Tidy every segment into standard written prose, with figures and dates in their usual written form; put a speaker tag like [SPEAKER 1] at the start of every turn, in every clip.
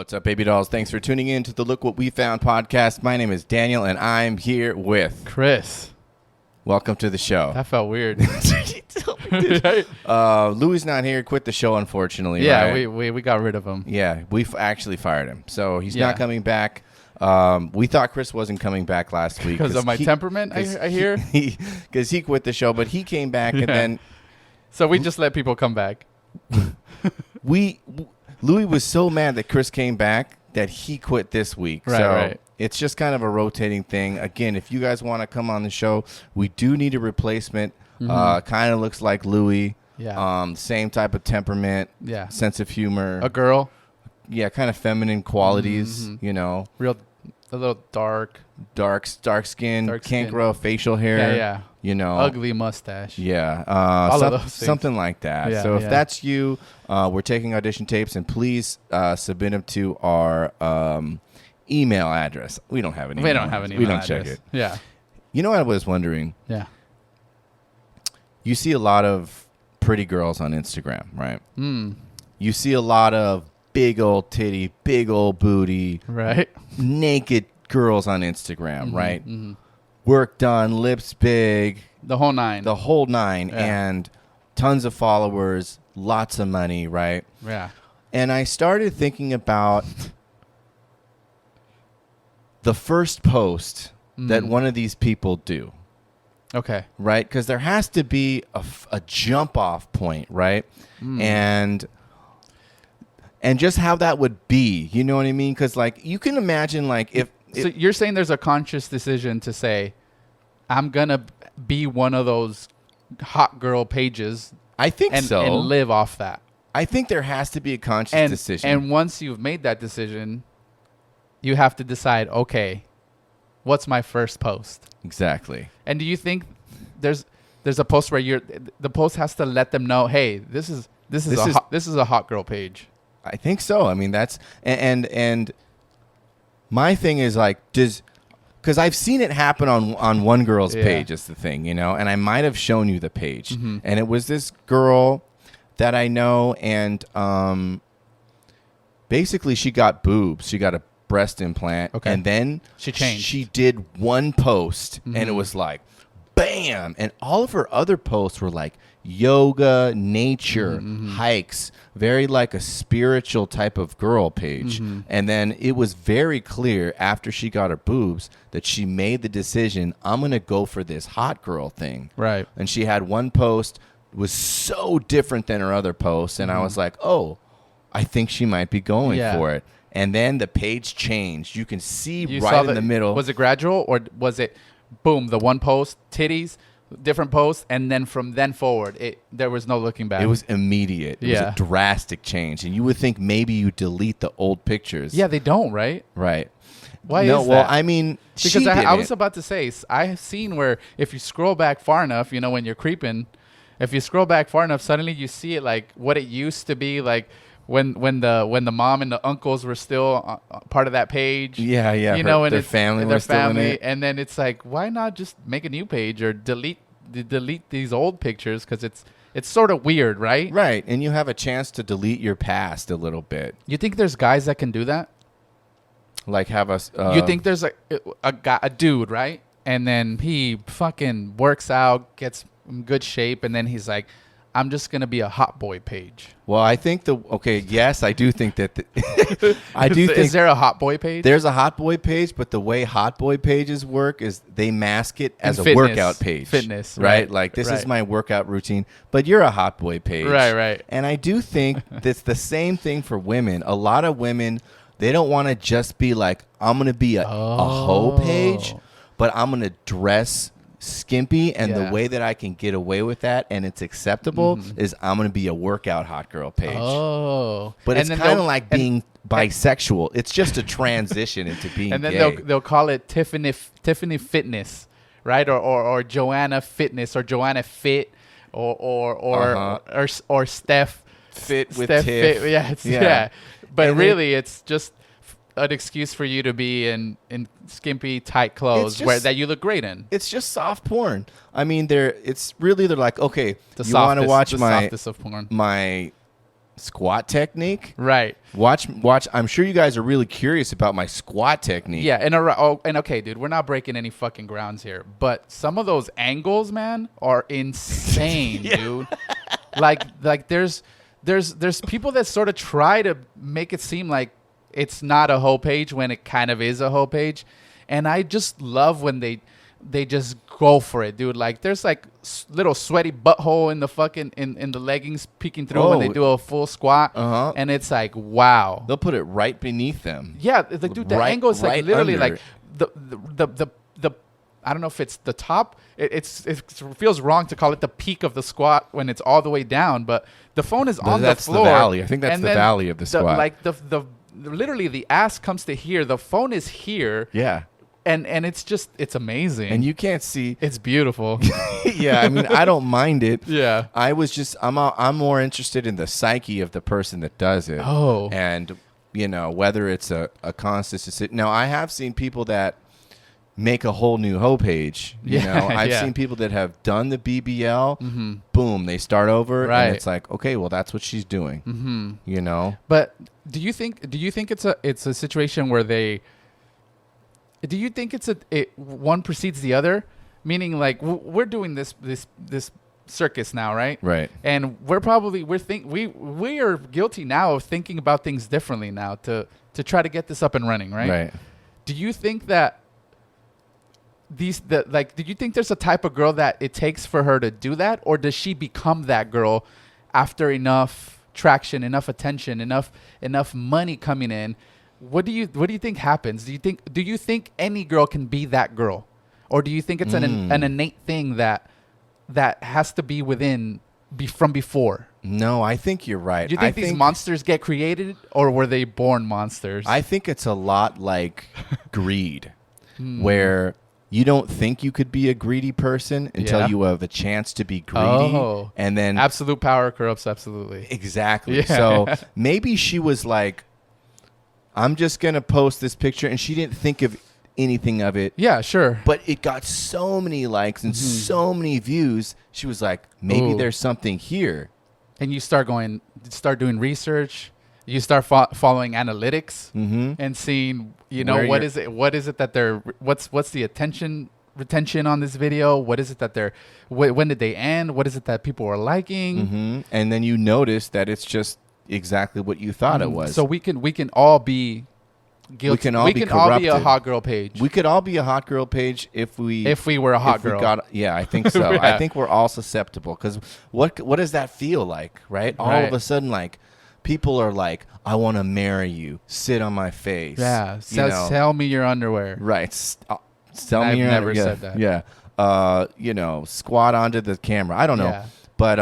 [SPEAKER 1] What's up, baby dolls? Thanks for tuning in to the Look What We Found podcast. My name is Daniel, and I'm here with
[SPEAKER 2] Chris.
[SPEAKER 1] Welcome to the show.
[SPEAKER 2] That felt weird.
[SPEAKER 1] Louis not here. Quit the show, unfortunately.
[SPEAKER 2] Yeah,
[SPEAKER 1] right?
[SPEAKER 2] we got rid of him.
[SPEAKER 1] Yeah, we actually fired him, so he's
[SPEAKER 2] Yeah.
[SPEAKER 1] not coming back. We thought Chris wasn't coming back last week
[SPEAKER 2] Because of my temperament, I hear.
[SPEAKER 1] Because he quit the show, but he came back, and then
[SPEAKER 2] So we just let people come back.
[SPEAKER 1] Louis was so mad that Chris came back that he quit this week.
[SPEAKER 2] Right,
[SPEAKER 1] so
[SPEAKER 2] right.
[SPEAKER 1] It's just kind of a rotating thing. Again, if you guys want to come on the show, we do need a replacement. Kind of looks like Louis.
[SPEAKER 2] Yeah.
[SPEAKER 1] Same type of temperament.
[SPEAKER 2] Yeah.
[SPEAKER 1] Sense of humor.
[SPEAKER 2] A girl,
[SPEAKER 1] Yeah, kind of feminine qualities. You know,
[SPEAKER 2] a little dark.
[SPEAKER 1] dark skin,
[SPEAKER 2] Dark
[SPEAKER 1] can't
[SPEAKER 2] skin.
[SPEAKER 1] grow facial hair.
[SPEAKER 2] Yeah.
[SPEAKER 1] You know,
[SPEAKER 2] Ugly mustache.
[SPEAKER 1] Yeah,
[SPEAKER 2] All of those things.
[SPEAKER 1] something like that.
[SPEAKER 2] Yeah,
[SPEAKER 1] so if
[SPEAKER 2] yeah.
[SPEAKER 1] that's you, we're taking audition tapes, and please submit them to our email address. We don't have an email.
[SPEAKER 2] We don't have an email
[SPEAKER 1] We don't
[SPEAKER 2] address.
[SPEAKER 1] check it.
[SPEAKER 2] Yeah.
[SPEAKER 1] You know what I was wondering?
[SPEAKER 2] Yeah.
[SPEAKER 1] You see a lot of pretty girls on Instagram, right?
[SPEAKER 2] Mm.
[SPEAKER 1] You see a lot of big old titty, big old booty,
[SPEAKER 2] Right.
[SPEAKER 1] naked girls on Instagram, right?
[SPEAKER 2] Mm-hmm.
[SPEAKER 1] Work done, lips big,
[SPEAKER 2] The whole nine.
[SPEAKER 1] the whole nine,
[SPEAKER 2] Yeah.
[SPEAKER 1] and tons of followers, lots of money, right?
[SPEAKER 2] Yeah.
[SPEAKER 1] And I started thinking about the first post that one of these people do,
[SPEAKER 2] Okay.
[SPEAKER 1] right? Because there has to be a jump off point, right? And just how that would be, you know what I mean? Because like you can imagine, like if
[SPEAKER 2] So you're saying there's a conscious decision to say, I'm going to be one of those hot girl pages
[SPEAKER 1] I think
[SPEAKER 2] and
[SPEAKER 1] so.
[SPEAKER 2] live off that.
[SPEAKER 1] I think there has to be a conscious decision.
[SPEAKER 2] And once you've made that decision, you have to decide, okay, what's my first post?
[SPEAKER 1] Exactly.
[SPEAKER 2] And do you think there's a post where the post has to let them know, hey, this is a hot girl page?
[SPEAKER 1] I think so. I mean, that's and my thing is like, because I've seen it happen on one girl's
[SPEAKER 2] Yeah.
[SPEAKER 1] page is the thing, you know, and I might have shown you the page, and it was this girl that I know, and basically she got boobs, she got a breast implant,
[SPEAKER 2] Okay.
[SPEAKER 1] and then
[SPEAKER 2] She changed.
[SPEAKER 1] She did one post, and it was like, bam, and all of her other posts were like yoga, nature, hikes, very like a spiritual type of girl page. And then it was very clear after she got her boobs that she made the decision, I'm going to go for this hot girl thing.
[SPEAKER 2] Right.
[SPEAKER 1] And she had one post was so different than her other posts, and I was like, oh, I think she might be going
[SPEAKER 2] Yeah.
[SPEAKER 1] for it. And then the page changed. You can see
[SPEAKER 2] You
[SPEAKER 1] right
[SPEAKER 2] saw
[SPEAKER 1] in the middle.
[SPEAKER 2] Was it gradual or was it, boom, the one post, titties, different posts, and then from then forward, there was no looking back?
[SPEAKER 1] It was immediate. It
[SPEAKER 2] Yeah.
[SPEAKER 1] was a drastic change. And you would think maybe you delete the old pictures.
[SPEAKER 2] Yeah, they don't, right?
[SPEAKER 1] Right.
[SPEAKER 2] Why
[SPEAKER 1] no,
[SPEAKER 2] is
[SPEAKER 1] well,
[SPEAKER 2] that?
[SPEAKER 1] I mean,
[SPEAKER 2] Because
[SPEAKER 1] she
[SPEAKER 2] I was
[SPEAKER 1] didn't.
[SPEAKER 2] about to say, I've seen where if you scroll back far enough, you know, when you're creeping, if you scroll back far enough, suddenly you see it like what it used to be, like when the mom and the uncles were still part of that page.
[SPEAKER 1] Yeah, yeah.
[SPEAKER 2] You know, and
[SPEAKER 1] their
[SPEAKER 2] it's
[SPEAKER 1] family
[SPEAKER 2] their
[SPEAKER 1] was still in
[SPEAKER 2] family,
[SPEAKER 1] it.
[SPEAKER 2] and then it's like, why not just make a new page or delete these old pictures? Because it's sort of weird, right?
[SPEAKER 1] Right. And you have a chance to delete your past a little bit.
[SPEAKER 2] You think there's guys that can do that?
[SPEAKER 1] Like have us.
[SPEAKER 2] You think there's a dude, right? And then he fucking works out, gets in good shape, and then he's like, I'm just going to be a hot boy page.
[SPEAKER 1] Well, I think yes, I do think that. I do think
[SPEAKER 2] Is there a hot boy page?
[SPEAKER 1] there's a hot boy page, but the way hot boy pages work is they mask it as a
[SPEAKER 2] fitness.
[SPEAKER 1] workout page.
[SPEAKER 2] Fitness,
[SPEAKER 1] right?
[SPEAKER 2] right,
[SPEAKER 1] Like this is
[SPEAKER 2] right.
[SPEAKER 1] my workout routine, but you're a hot boy page.
[SPEAKER 2] Right, right.
[SPEAKER 1] And I do think that's the same thing for women. A lot of women, they don't want to just be like, I'm going to be a hoe page, but I'm going to dress skimpy, and the
[SPEAKER 2] Yeah.
[SPEAKER 1] way that I can get away with that and it's acceptable is I'm going to be a workout hot girl page.
[SPEAKER 2] Oh.
[SPEAKER 1] But
[SPEAKER 2] And
[SPEAKER 1] it's
[SPEAKER 2] then
[SPEAKER 1] kind of
[SPEAKER 2] they'll-
[SPEAKER 1] like being bisexual. It's just a transition into being
[SPEAKER 2] and then
[SPEAKER 1] gay.
[SPEAKER 2] they'll call it Tiffany Fitness, right? Or Joanna Fitness, or Joanna Fit, or Steph
[SPEAKER 1] Fit with
[SPEAKER 2] Steph
[SPEAKER 1] Tiff.
[SPEAKER 2] Fit. Yeah,
[SPEAKER 1] Yeah.
[SPEAKER 2] yeah. But
[SPEAKER 1] And
[SPEAKER 2] really, it's just an excuse for you to be in skimpy, tight clothes
[SPEAKER 1] just-
[SPEAKER 2] that you look great in.
[SPEAKER 1] It's just soft porn. I mean, they're like, okay,
[SPEAKER 2] The
[SPEAKER 1] you want to watch
[SPEAKER 2] the
[SPEAKER 1] my
[SPEAKER 2] softest of porn.
[SPEAKER 1] my squat technique.
[SPEAKER 2] Right.
[SPEAKER 1] Watch. I'm sure you guys are really curious about my squat technique.
[SPEAKER 2] Yeah, and okay, dude, we're not breaking any fucking grounds here, but some of those angles, man, are insane, dude. Like there's people that sort of try to make it seem like it's not a hoe page when it kind of is a hoe page, and I just love when they just go for it, dude. Like there's like little sweaty butthole in the fucking in the leggings peeking through when they do a full squat, and it's like, wow.
[SPEAKER 1] They'll put it right beneath them.
[SPEAKER 2] Yeah, like, dude, the angle is like literally under. Like the I don't know if it's the top. It feels wrong to call it the peak of the squat when it's all the way down, but the phone is on the floor.
[SPEAKER 1] That's the valley. I think that's the valley of the squat.
[SPEAKER 2] Like the literally the ass comes to here. The phone is here.
[SPEAKER 1] Yeah.
[SPEAKER 2] And it's amazing.
[SPEAKER 1] And you can't see.
[SPEAKER 2] It's beautiful.
[SPEAKER 1] Yeah, I mean, I don't mind it.
[SPEAKER 2] Yeah.
[SPEAKER 1] I'm more interested in the psyche of the person that does it.
[SPEAKER 2] Oh.
[SPEAKER 1] And, whether it's a constant. Now, I have seen people that make a whole new hoe page. I've seen people that have done the BBL. Boom, they start over.
[SPEAKER 2] Right.
[SPEAKER 1] And it's like, okay, well, that's what she's doing.
[SPEAKER 2] But do you think it's a situation where do you think one precedes the other? Meaning, like, we're doing this circus now, right?
[SPEAKER 1] Right.
[SPEAKER 2] And we are guilty now of thinking about things differently now to try to get this up and running, right?
[SPEAKER 1] Right.
[SPEAKER 2] Do you think that do you think there's a type of girl that it takes for her to do that, or does she become that girl after enough traction, enough attention, enough money coming in? What do you think happens? Do you think any girl can be that girl, or do you think it's an innate thing that has to be from before?
[SPEAKER 1] No, I think you're right.
[SPEAKER 2] Do you think these monsters get created, or were they born monsters?
[SPEAKER 1] I think it's a lot like greed, where you don't think you could be a greedy person until you have a chance to be greedy, and then
[SPEAKER 2] absolute power corrupts absolutely.
[SPEAKER 1] Exactly.
[SPEAKER 2] Yeah.
[SPEAKER 1] So maybe she was like, I'm just going to post this picture, and she didn't think of anything of it.
[SPEAKER 2] Yeah, sure.
[SPEAKER 1] But it got so many likes and so many views. She was like, maybe there's something here.
[SPEAKER 2] And you start doing research. You start following analytics and seeing, what is it that what's the attention retention on this video? What is it that when did they end? What is it that people are liking?
[SPEAKER 1] And then you notice that it's just exactly what you thought it was.
[SPEAKER 2] So we can all be guilty. We can all be a hot girl page.
[SPEAKER 1] We could all be a hot girl page if we
[SPEAKER 2] were a hot girl.
[SPEAKER 1] I think so.
[SPEAKER 2] Yeah.
[SPEAKER 1] I think we're all susceptible, because what does that feel like, right? All of a sudden, like, people are like, I want to marry you, sit on my face.
[SPEAKER 2] Yeah, sell me your underwear.
[SPEAKER 1] Right. Sell me your underwear.
[SPEAKER 2] I've never said that.
[SPEAKER 1] Yeah. Squat onto the camera. I don't know.
[SPEAKER 2] Yeah.
[SPEAKER 1] But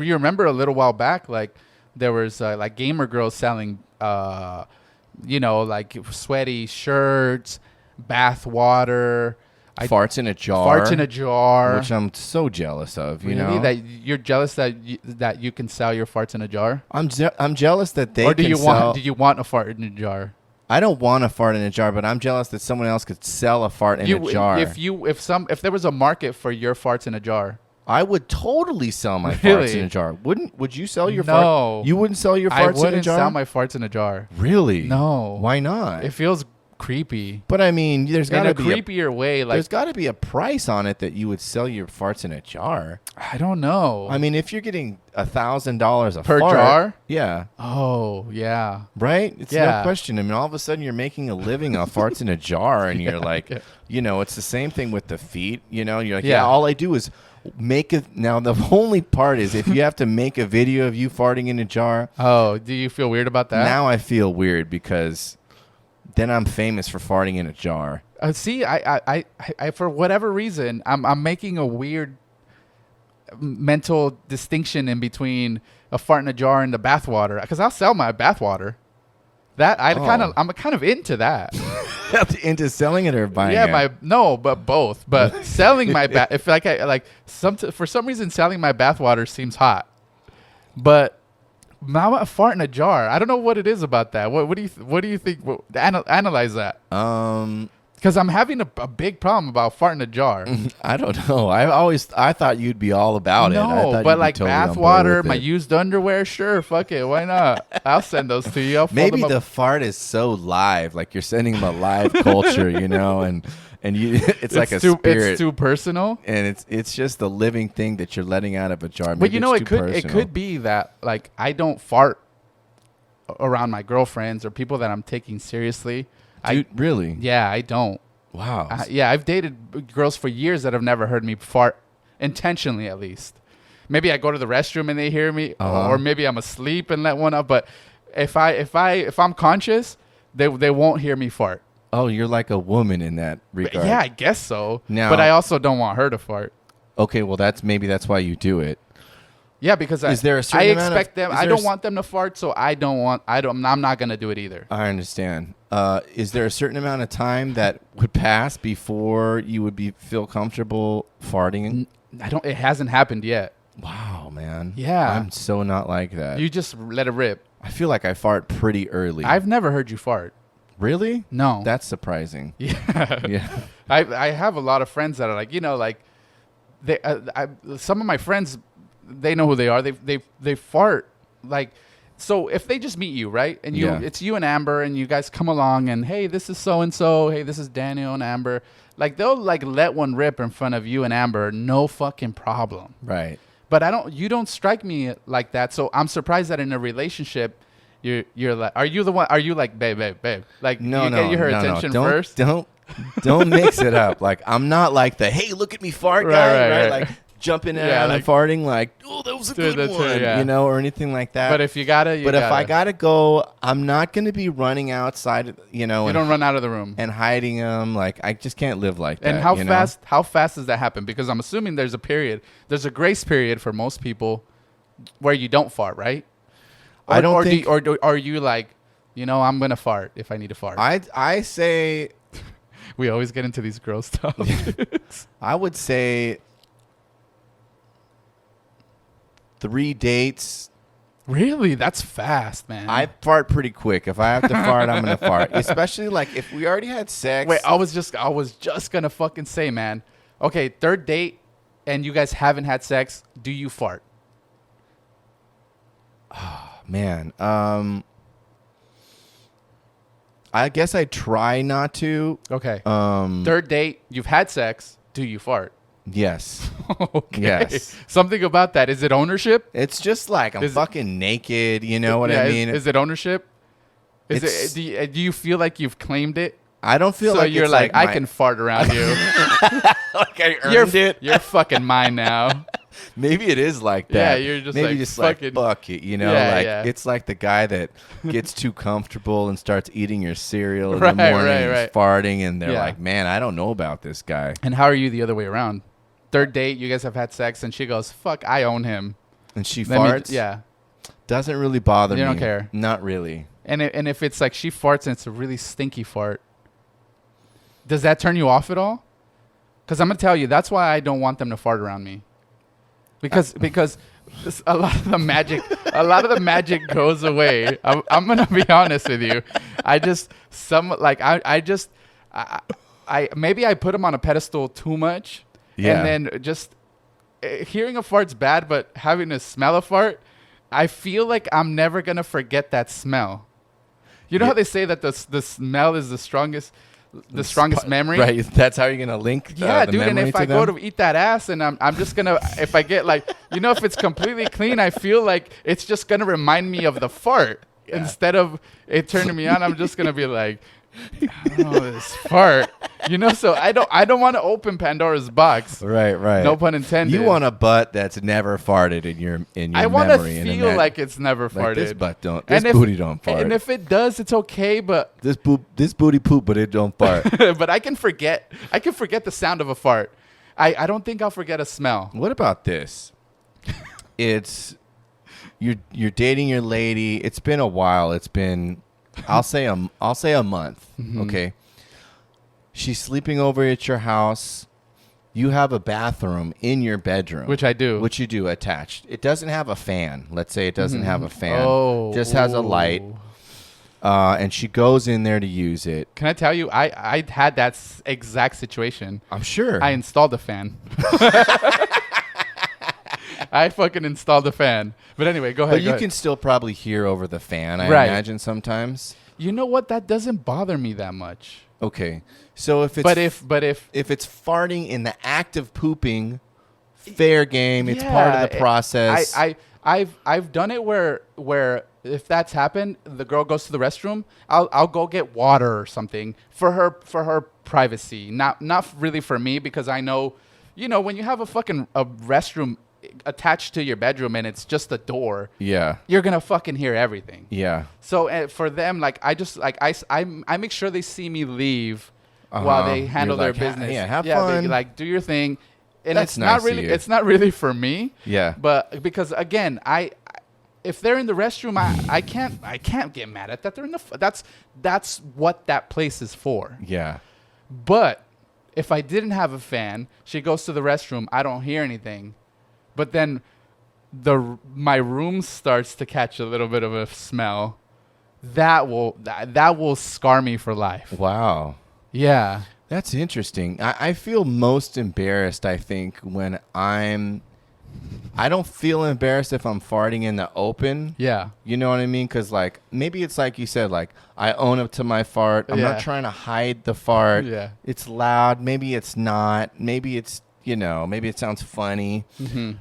[SPEAKER 2] you remember a little while back, like, there was like gamer girls selling, like sweaty shirts, bath water,
[SPEAKER 1] farts in a jar, which I'm so jealous of.
[SPEAKER 2] Really? That you're jealous that you can sell your farts in a jar.
[SPEAKER 1] I'm jealous that they. Or
[SPEAKER 2] do you want a fart in a jar?
[SPEAKER 1] I don't want a fart in a jar, but I'm jealous that someone else could sell a fart in a jar.
[SPEAKER 2] If there was a market for your farts in a jar,
[SPEAKER 1] I would totally sell my farts in a jar. Would you sell your farts?
[SPEAKER 2] No.
[SPEAKER 1] You wouldn't sell your farts in a jar?
[SPEAKER 2] I wouldn't sell my farts in a jar.
[SPEAKER 1] Really?
[SPEAKER 2] No.
[SPEAKER 1] Why not?
[SPEAKER 2] It feels creepy.
[SPEAKER 1] But I mean, there's got to be
[SPEAKER 2] a creepier way. Like,
[SPEAKER 1] there's got to be a price on it that you would sell your farts in a jar.
[SPEAKER 2] I don't know.
[SPEAKER 1] I mean, if you're getting $1,000
[SPEAKER 2] per
[SPEAKER 1] fart,
[SPEAKER 2] jar,
[SPEAKER 1] yeah.
[SPEAKER 2] Oh, yeah.
[SPEAKER 1] Right? It's no question. I mean, all of a sudden you're making a living off farts in a jar, and you're like, it's the same thing with the feet. You're like, all I do is make it. Now the only part is if you have to make a video of you farting in a jar.
[SPEAKER 2] Oh, do you feel weird about that?
[SPEAKER 1] Now I feel weird, because then I'm famous for farting in a jar.
[SPEAKER 2] See, I for whatever reason, I'm making a weird mental distinction in between a fart in a jar and the bathwater, because I'll sell my bathwater. That I'm kind of into that.
[SPEAKER 1] Into selling it or buying it?
[SPEAKER 2] But both. But selling my for some reason selling my bathwater seems hot. But now a fart in a jar. I don't know what it is about that. What do you think? Analyze that. Because I'm having a big problem about farting a jar.
[SPEAKER 1] I don't know. I thought you'd be all about it. I
[SPEAKER 2] No,
[SPEAKER 1] thought
[SPEAKER 2] but
[SPEAKER 1] you'd be
[SPEAKER 2] like
[SPEAKER 1] totally
[SPEAKER 2] bath
[SPEAKER 1] on board
[SPEAKER 2] water,
[SPEAKER 1] with
[SPEAKER 2] my
[SPEAKER 1] it.
[SPEAKER 2] used underwear, sure, fuck it, why not? I'll send those to you. I'll fold
[SPEAKER 1] Maybe
[SPEAKER 2] them up.
[SPEAKER 1] the fart is so live, like you're sending them a live culture, you know, and you it's like a
[SPEAKER 2] too,
[SPEAKER 1] spirit,
[SPEAKER 2] It's too personal.
[SPEAKER 1] and it's just the living thing that you're letting out of a jar.
[SPEAKER 2] But
[SPEAKER 1] Maybe
[SPEAKER 2] you know,
[SPEAKER 1] it's
[SPEAKER 2] it
[SPEAKER 1] too
[SPEAKER 2] could
[SPEAKER 1] personal.
[SPEAKER 2] be that like I don't fart around my girlfriends or people that I'm taking seriously.
[SPEAKER 1] Dude, really?
[SPEAKER 2] Yeah, I don't.
[SPEAKER 1] Wow.
[SPEAKER 2] Yeah, I've dated girls for years that have never heard me fart intentionally, at least. Maybe I go to the restroom and they hear me, or maybe I'm asleep and let one up. But if I'm conscious, they won't hear me fart.
[SPEAKER 1] Oh, you're like a woman in that regard.
[SPEAKER 2] Yeah, I guess so.
[SPEAKER 1] Now-
[SPEAKER 2] but I also don't want her to fart.
[SPEAKER 1] Okay, well that's why you do it.
[SPEAKER 2] Yeah, because
[SPEAKER 1] Is there a
[SPEAKER 2] I
[SPEAKER 1] certain amount of-
[SPEAKER 2] expect them.
[SPEAKER 1] is
[SPEAKER 2] I
[SPEAKER 1] there
[SPEAKER 2] don't
[SPEAKER 1] a s-
[SPEAKER 2] want them to fart, so I'm not gonna do it either.
[SPEAKER 1] I understand. Is there a certain amount of time that would pass before you would feel comfortable farting?
[SPEAKER 2] It hasn't happened yet.
[SPEAKER 1] Wow, man.
[SPEAKER 2] Yeah.
[SPEAKER 1] I'm so not like that.
[SPEAKER 2] You just let it rip.
[SPEAKER 1] I feel like I fart pretty early.
[SPEAKER 2] I've never heard you fart.
[SPEAKER 1] Really?
[SPEAKER 2] No.
[SPEAKER 1] That's surprising.
[SPEAKER 2] Yeah.
[SPEAKER 1] Yeah.
[SPEAKER 2] I have a lot of friends that are like, like they some of my friends, they know who they are. They fart like, so if they just meet you, right? And
[SPEAKER 1] Yeah.
[SPEAKER 2] it's you and Amber and you guys come along and hey, this is so and so, hey, this is Daniel and Amber. Like they'll like let one rip in front of you and Amber, no fucking problem.
[SPEAKER 1] Right.
[SPEAKER 2] But you don't strike me like that. So I'm surprised that in a relationship you're like, are you like babe? Like
[SPEAKER 1] No,
[SPEAKER 2] you
[SPEAKER 1] no,
[SPEAKER 2] get her
[SPEAKER 1] no,
[SPEAKER 2] attention
[SPEAKER 1] no.
[SPEAKER 2] first?
[SPEAKER 1] Don't mix it up. Like I'm not like the hey, look at me fart
[SPEAKER 2] Right,
[SPEAKER 1] guy,
[SPEAKER 2] right,
[SPEAKER 1] right?
[SPEAKER 2] right.
[SPEAKER 1] Like jumping in
[SPEAKER 2] Yeah,
[SPEAKER 1] and
[SPEAKER 2] like-
[SPEAKER 1] farting, like oh, that was a
[SPEAKER 2] Dude,
[SPEAKER 1] good
[SPEAKER 2] that's
[SPEAKER 1] one,
[SPEAKER 2] it, yeah.
[SPEAKER 1] you know, or anything like that.
[SPEAKER 2] But if you gotta, you
[SPEAKER 1] if
[SPEAKER 2] gotta.
[SPEAKER 1] I gotta go, I'm not gonna be running outside, you know,
[SPEAKER 2] You
[SPEAKER 1] and,
[SPEAKER 2] don't run out of the room.
[SPEAKER 1] and hiding them. Like I just can't live like that.
[SPEAKER 2] And how
[SPEAKER 1] you know?
[SPEAKER 2] fast does that happen? Because I'm assuming there's a grace period for most people where you don't fart, right?
[SPEAKER 1] I don't think.
[SPEAKER 2] Are you like, I'm gonna fart if I need to fart?
[SPEAKER 1] I say
[SPEAKER 2] We always get into these girl stuff.
[SPEAKER 1] I would say 3 dates.
[SPEAKER 2] Really? That's fast, man.
[SPEAKER 1] I fart pretty quick. If I have to fart, I'm gonna fart. Especially like if we already had sex.
[SPEAKER 2] Wait, I was just gonna fucking say, man. Okay, third date, and you guys haven't had sex. Do you fart?
[SPEAKER 1] Man, I guess I try not to.
[SPEAKER 2] Okay.
[SPEAKER 1] Um,
[SPEAKER 2] Third date, you've had sex. Do you fart?
[SPEAKER 1] yes,
[SPEAKER 2] Okay.
[SPEAKER 1] Yes.
[SPEAKER 2] Something about that. Is it ownership?
[SPEAKER 1] it's just like I'm
[SPEAKER 2] Is-
[SPEAKER 1] fucking naked. You know what
[SPEAKER 2] Yeah,
[SPEAKER 1] I mean?
[SPEAKER 2] Is it ownership?
[SPEAKER 1] It's-
[SPEAKER 2] Do you feel like you've claimed it?
[SPEAKER 1] I don't feel
[SPEAKER 2] So
[SPEAKER 1] like
[SPEAKER 2] you're
[SPEAKER 1] it's
[SPEAKER 2] like, I
[SPEAKER 1] my-
[SPEAKER 2] can fart around you.
[SPEAKER 1] like I earned it.
[SPEAKER 2] You're fucking mine now.
[SPEAKER 1] Maybe it is like
[SPEAKER 2] Yeah,
[SPEAKER 1] that.
[SPEAKER 2] you're just
[SPEAKER 1] maybe
[SPEAKER 2] like,
[SPEAKER 1] just
[SPEAKER 2] fucking-
[SPEAKER 1] like fuck it, you know,
[SPEAKER 2] Yeah,
[SPEAKER 1] like
[SPEAKER 2] yeah.
[SPEAKER 1] it's like the guy that gets too comfortable and starts eating your cereal in
[SPEAKER 2] Right,
[SPEAKER 1] the morning,
[SPEAKER 2] right,
[SPEAKER 1] and
[SPEAKER 2] right.
[SPEAKER 1] farting, and they're
[SPEAKER 2] Yeah.
[SPEAKER 1] like, man, I don't know about this guy.
[SPEAKER 2] And how are you the other way around? Third date, you guys have had sex, and she goes, "Fuck, I own him."
[SPEAKER 1] And she
[SPEAKER 2] Let me-
[SPEAKER 1] farts.
[SPEAKER 2] yeah.
[SPEAKER 1] Doesn't really bother me.
[SPEAKER 2] You don't care.
[SPEAKER 1] Not really.
[SPEAKER 2] And if it's like she farts and it's a really stinky fart, does that turn you off at all? Because I'm gonna tell you, that's why I don't want them to fart around me. Because a lot of the magic goes away. I'm gonna be honest with you. I maybe I put them on a pedestal too much.
[SPEAKER 1] Yeah.
[SPEAKER 2] And then just hearing a fart's bad, but having to smell a fart, I feel like I'm never gonna forget that smell. You know
[SPEAKER 1] Yeah.
[SPEAKER 2] how they say that the smell is the strongest memory?
[SPEAKER 1] Right. That's how you're gonna link.
[SPEAKER 2] Yeah,
[SPEAKER 1] the
[SPEAKER 2] dude. And
[SPEAKER 1] memory
[SPEAKER 2] if
[SPEAKER 1] to
[SPEAKER 2] I go
[SPEAKER 1] them?
[SPEAKER 2] to eat that ass, and I'm just gonna, if I get like, if it's completely clean, I feel like it's just gonna remind me of the fart
[SPEAKER 1] Yeah.
[SPEAKER 2] instead of it turning me on. I'm just gonna be like, oh, this fart, So I don't want to open Pandora's box.
[SPEAKER 1] Right. Right.
[SPEAKER 2] No pun intended.
[SPEAKER 1] You want a butt that's never farted in your
[SPEAKER 2] I want to
[SPEAKER 1] memory. in a
[SPEAKER 2] feel
[SPEAKER 1] ma-
[SPEAKER 2] like it's never
[SPEAKER 1] like
[SPEAKER 2] farted.
[SPEAKER 1] this butt don't.
[SPEAKER 2] And
[SPEAKER 1] This
[SPEAKER 2] if-
[SPEAKER 1] booty don't fart.
[SPEAKER 2] And if it does, it's okay. But
[SPEAKER 1] this booty poop, but it don't fart.
[SPEAKER 2] but I can forget. I can forget the sound of a fart. I don't think I'll forget a smell.
[SPEAKER 1] What about this? It's you're dating your lady. It's been a while. It's been I'll say a month.
[SPEAKER 2] Mm-hmm.
[SPEAKER 1] Okay. She's sleeping over at your house. You have a bathroom in your bedroom,
[SPEAKER 2] Which I do.
[SPEAKER 1] Which you do attached. It doesn't have a fan. Let's say it doesn't have a fan.
[SPEAKER 2] Oh,
[SPEAKER 1] Just has a light. and she goes in there to use it.
[SPEAKER 2] Can I tell you, I had that exact situation.
[SPEAKER 1] I'm sure.
[SPEAKER 2] I installed a fan. I fucking installed a fan. But anyway, go ahead.
[SPEAKER 1] But you can still probably hear over the fan, I
[SPEAKER 2] Right.
[SPEAKER 1] imagine, sometimes.
[SPEAKER 2] You know what? That doesn't bother me that much.
[SPEAKER 1] Okay. So if it's
[SPEAKER 2] But if
[SPEAKER 1] if it's farting in the act of pooping, fair game. It's part of the process.
[SPEAKER 2] I've done it where if that's happened, the girl goes to the restroom. I'll go get water or something for her privacy. Not really for me, because I know, when you have a restroom attached to your bedroom and it's just a door,
[SPEAKER 1] yeah.
[SPEAKER 2] you're gonna fucking hear everything.
[SPEAKER 1] Yeah.
[SPEAKER 2] So for them, like I make sure they see me leave while they handle
[SPEAKER 1] You're
[SPEAKER 2] their
[SPEAKER 1] like,
[SPEAKER 2] business.
[SPEAKER 1] have
[SPEAKER 2] they,
[SPEAKER 1] fun.
[SPEAKER 2] like, do your thing. And
[SPEAKER 1] That's
[SPEAKER 2] it's
[SPEAKER 1] nice
[SPEAKER 2] not
[SPEAKER 1] of
[SPEAKER 2] really
[SPEAKER 1] you.
[SPEAKER 2] it's not really for me.
[SPEAKER 1] Yeah.
[SPEAKER 2] But because again, if they're in the restroom, I can't get mad at that. They're in the that's what that place is for.
[SPEAKER 1] Yeah.
[SPEAKER 2] But if I didn't have a fan, she goes to the restroom, I don't hear anything. But then my room starts to catch a little bit of a smell. That will scar me for life.
[SPEAKER 1] Wow.
[SPEAKER 2] Yeah.
[SPEAKER 1] That's interesting. I feel most embarrassed, I think, when I don't feel embarrassed if I'm farting in the open.
[SPEAKER 2] Yeah.
[SPEAKER 1] You know what I mean? Because, like, maybe it's like you said, like, I own up to my fart. I'm
[SPEAKER 2] Yeah.
[SPEAKER 1] not trying to hide the fart.
[SPEAKER 2] Yeah.
[SPEAKER 1] It's loud. Maybe it's not. Maybe it's, maybe it sounds funny.
[SPEAKER 2] Mm-hmm.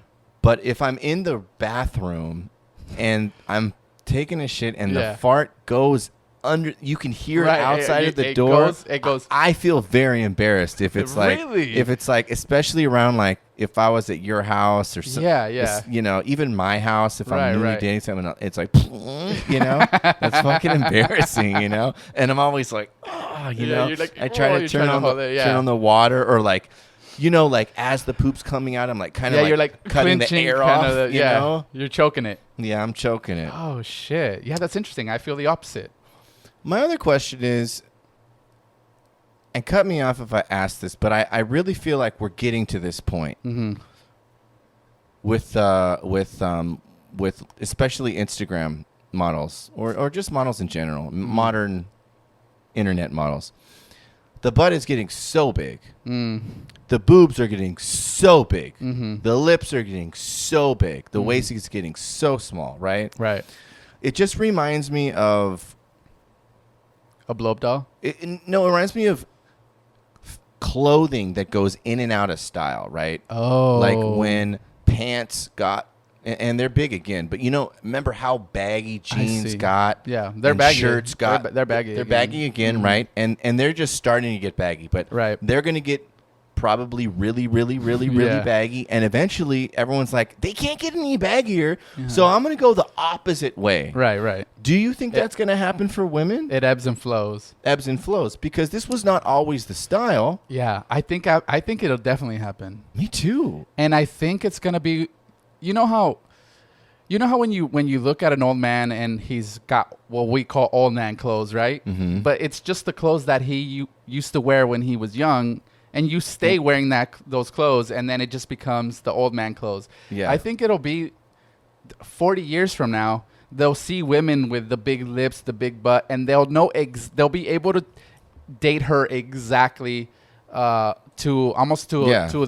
[SPEAKER 1] But if I'm in the bathroom and I'm taking a shit and
[SPEAKER 2] Yeah.
[SPEAKER 1] the fart goes under, you can hear
[SPEAKER 2] Right,
[SPEAKER 1] it outside
[SPEAKER 2] it-
[SPEAKER 1] of the
[SPEAKER 2] it
[SPEAKER 1] door.
[SPEAKER 2] it goes-
[SPEAKER 1] I feel very embarrassed if it's
[SPEAKER 2] Really?
[SPEAKER 1] like, especially around, like, if I was at your house or something.
[SPEAKER 2] Yeah.
[SPEAKER 1] Even my house, if
[SPEAKER 2] Right,
[SPEAKER 1] I'm newly
[SPEAKER 2] right.
[SPEAKER 1] dating someone, it's like, that's fucking embarrassing, And I'm always like, oh,
[SPEAKER 2] Yeah, you're like,
[SPEAKER 1] I try
[SPEAKER 2] oh,
[SPEAKER 1] to
[SPEAKER 2] you're
[SPEAKER 1] turn
[SPEAKER 2] trying to
[SPEAKER 1] on
[SPEAKER 2] hold it, yeah.
[SPEAKER 1] turn on the water, or like, like as the poop's coming out, I'm like kind of
[SPEAKER 2] You're like
[SPEAKER 1] cutting the
[SPEAKER 2] clinching
[SPEAKER 1] air
[SPEAKER 2] kind
[SPEAKER 1] off,
[SPEAKER 2] of
[SPEAKER 1] you know?
[SPEAKER 2] You're choking it.
[SPEAKER 1] Yeah, I'm choking it.
[SPEAKER 2] Oh shit. Yeah, that's interesting. I feel the opposite.
[SPEAKER 1] My other question is, and cut me off if I ask this, but I really feel like we're getting to this point
[SPEAKER 2] Mm-hmm.
[SPEAKER 1] with especially Instagram models or just models in general, modern internet models. The butt is getting so big. The boobs are getting so big. The lips are getting so big. The waist is getting so small, right?
[SPEAKER 2] Right.
[SPEAKER 1] It just reminds me of
[SPEAKER 2] A blow up doll.
[SPEAKER 1] it reminds me of clothing that goes in and out of style, right?
[SPEAKER 2] Oh.
[SPEAKER 1] Like when pants got, and they're big again, but remember how baggy jeans
[SPEAKER 2] see.
[SPEAKER 1] got?
[SPEAKER 2] Yeah, they're
[SPEAKER 1] and
[SPEAKER 2] baggy.
[SPEAKER 1] Shirts got,
[SPEAKER 2] They're baggy
[SPEAKER 1] They're
[SPEAKER 2] again.
[SPEAKER 1] baggy again, right? And they're just starting to get baggy, but
[SPEAKER 2] Right.
[SPEAKER 1] they're going to get probably really, really, really, really
[SPEAKER 2] Yeah.
[SPEAKER 1] baggy. And eventually everyone's like, they can't get any baggier. So I'm going to go the opposite way.
[SPEAKER 2] Right.
[SPEAKER 1] Do you think that's going to happen for women?
[SPEAKER 2] It ebbs and flows.
[SPEAKER 1] Ebbs and flows, because this was not always the style.
[SPEAKER 2] Yeah, I think it'll definitely happen.
[SPEAKER 1] Me too.
[SPEAKER 2] And I think it's gonna be, you know how when you look at an old man and he's got what we call old man clothes, right?
[SPEAKER 1] Mhm.
[SPEAKER 2] But it's just the clothes that he used to wear when he was young, and you stay wearing those clothes, and then it just becomes the old man clothes.
[SPEAKER 1] Yeah.
[SPEAKER 2] I think it'll be 40 years from now. They'll see women with the big lips, the big butt, and they'll know they'll be able to date her exactly to